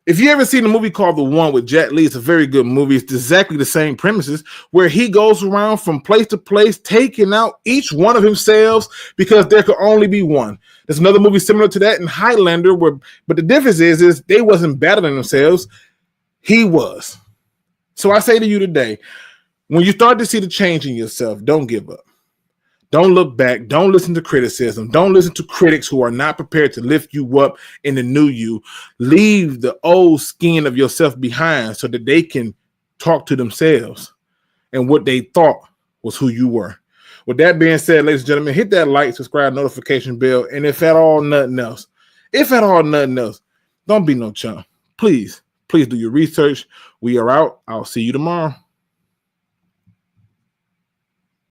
If you ever seen a movie called The One with Jet Li, it's a very good movie. It's exactly the same premises where he goes around from place to place, taking out each one of himself because there could only be one. There's another movie similar to that in Highlander, but the difference is they wasn't battling themselves. He was. So I say to you today, when you start to see the change in yourself, don't give up. Don't look back. Don't listen to criticism. Don't listen to critics who are not prepared to lift you up in the new you. Leave the old skin of yourself behind so that they can talk to themselves and what they thought was who you were. With that being said, ladies and gentlemen, hit that like, subscribe, notification bell, and if at all nothing else, don't be no chump. Please do your research. We are out. I'll see you tomorrow.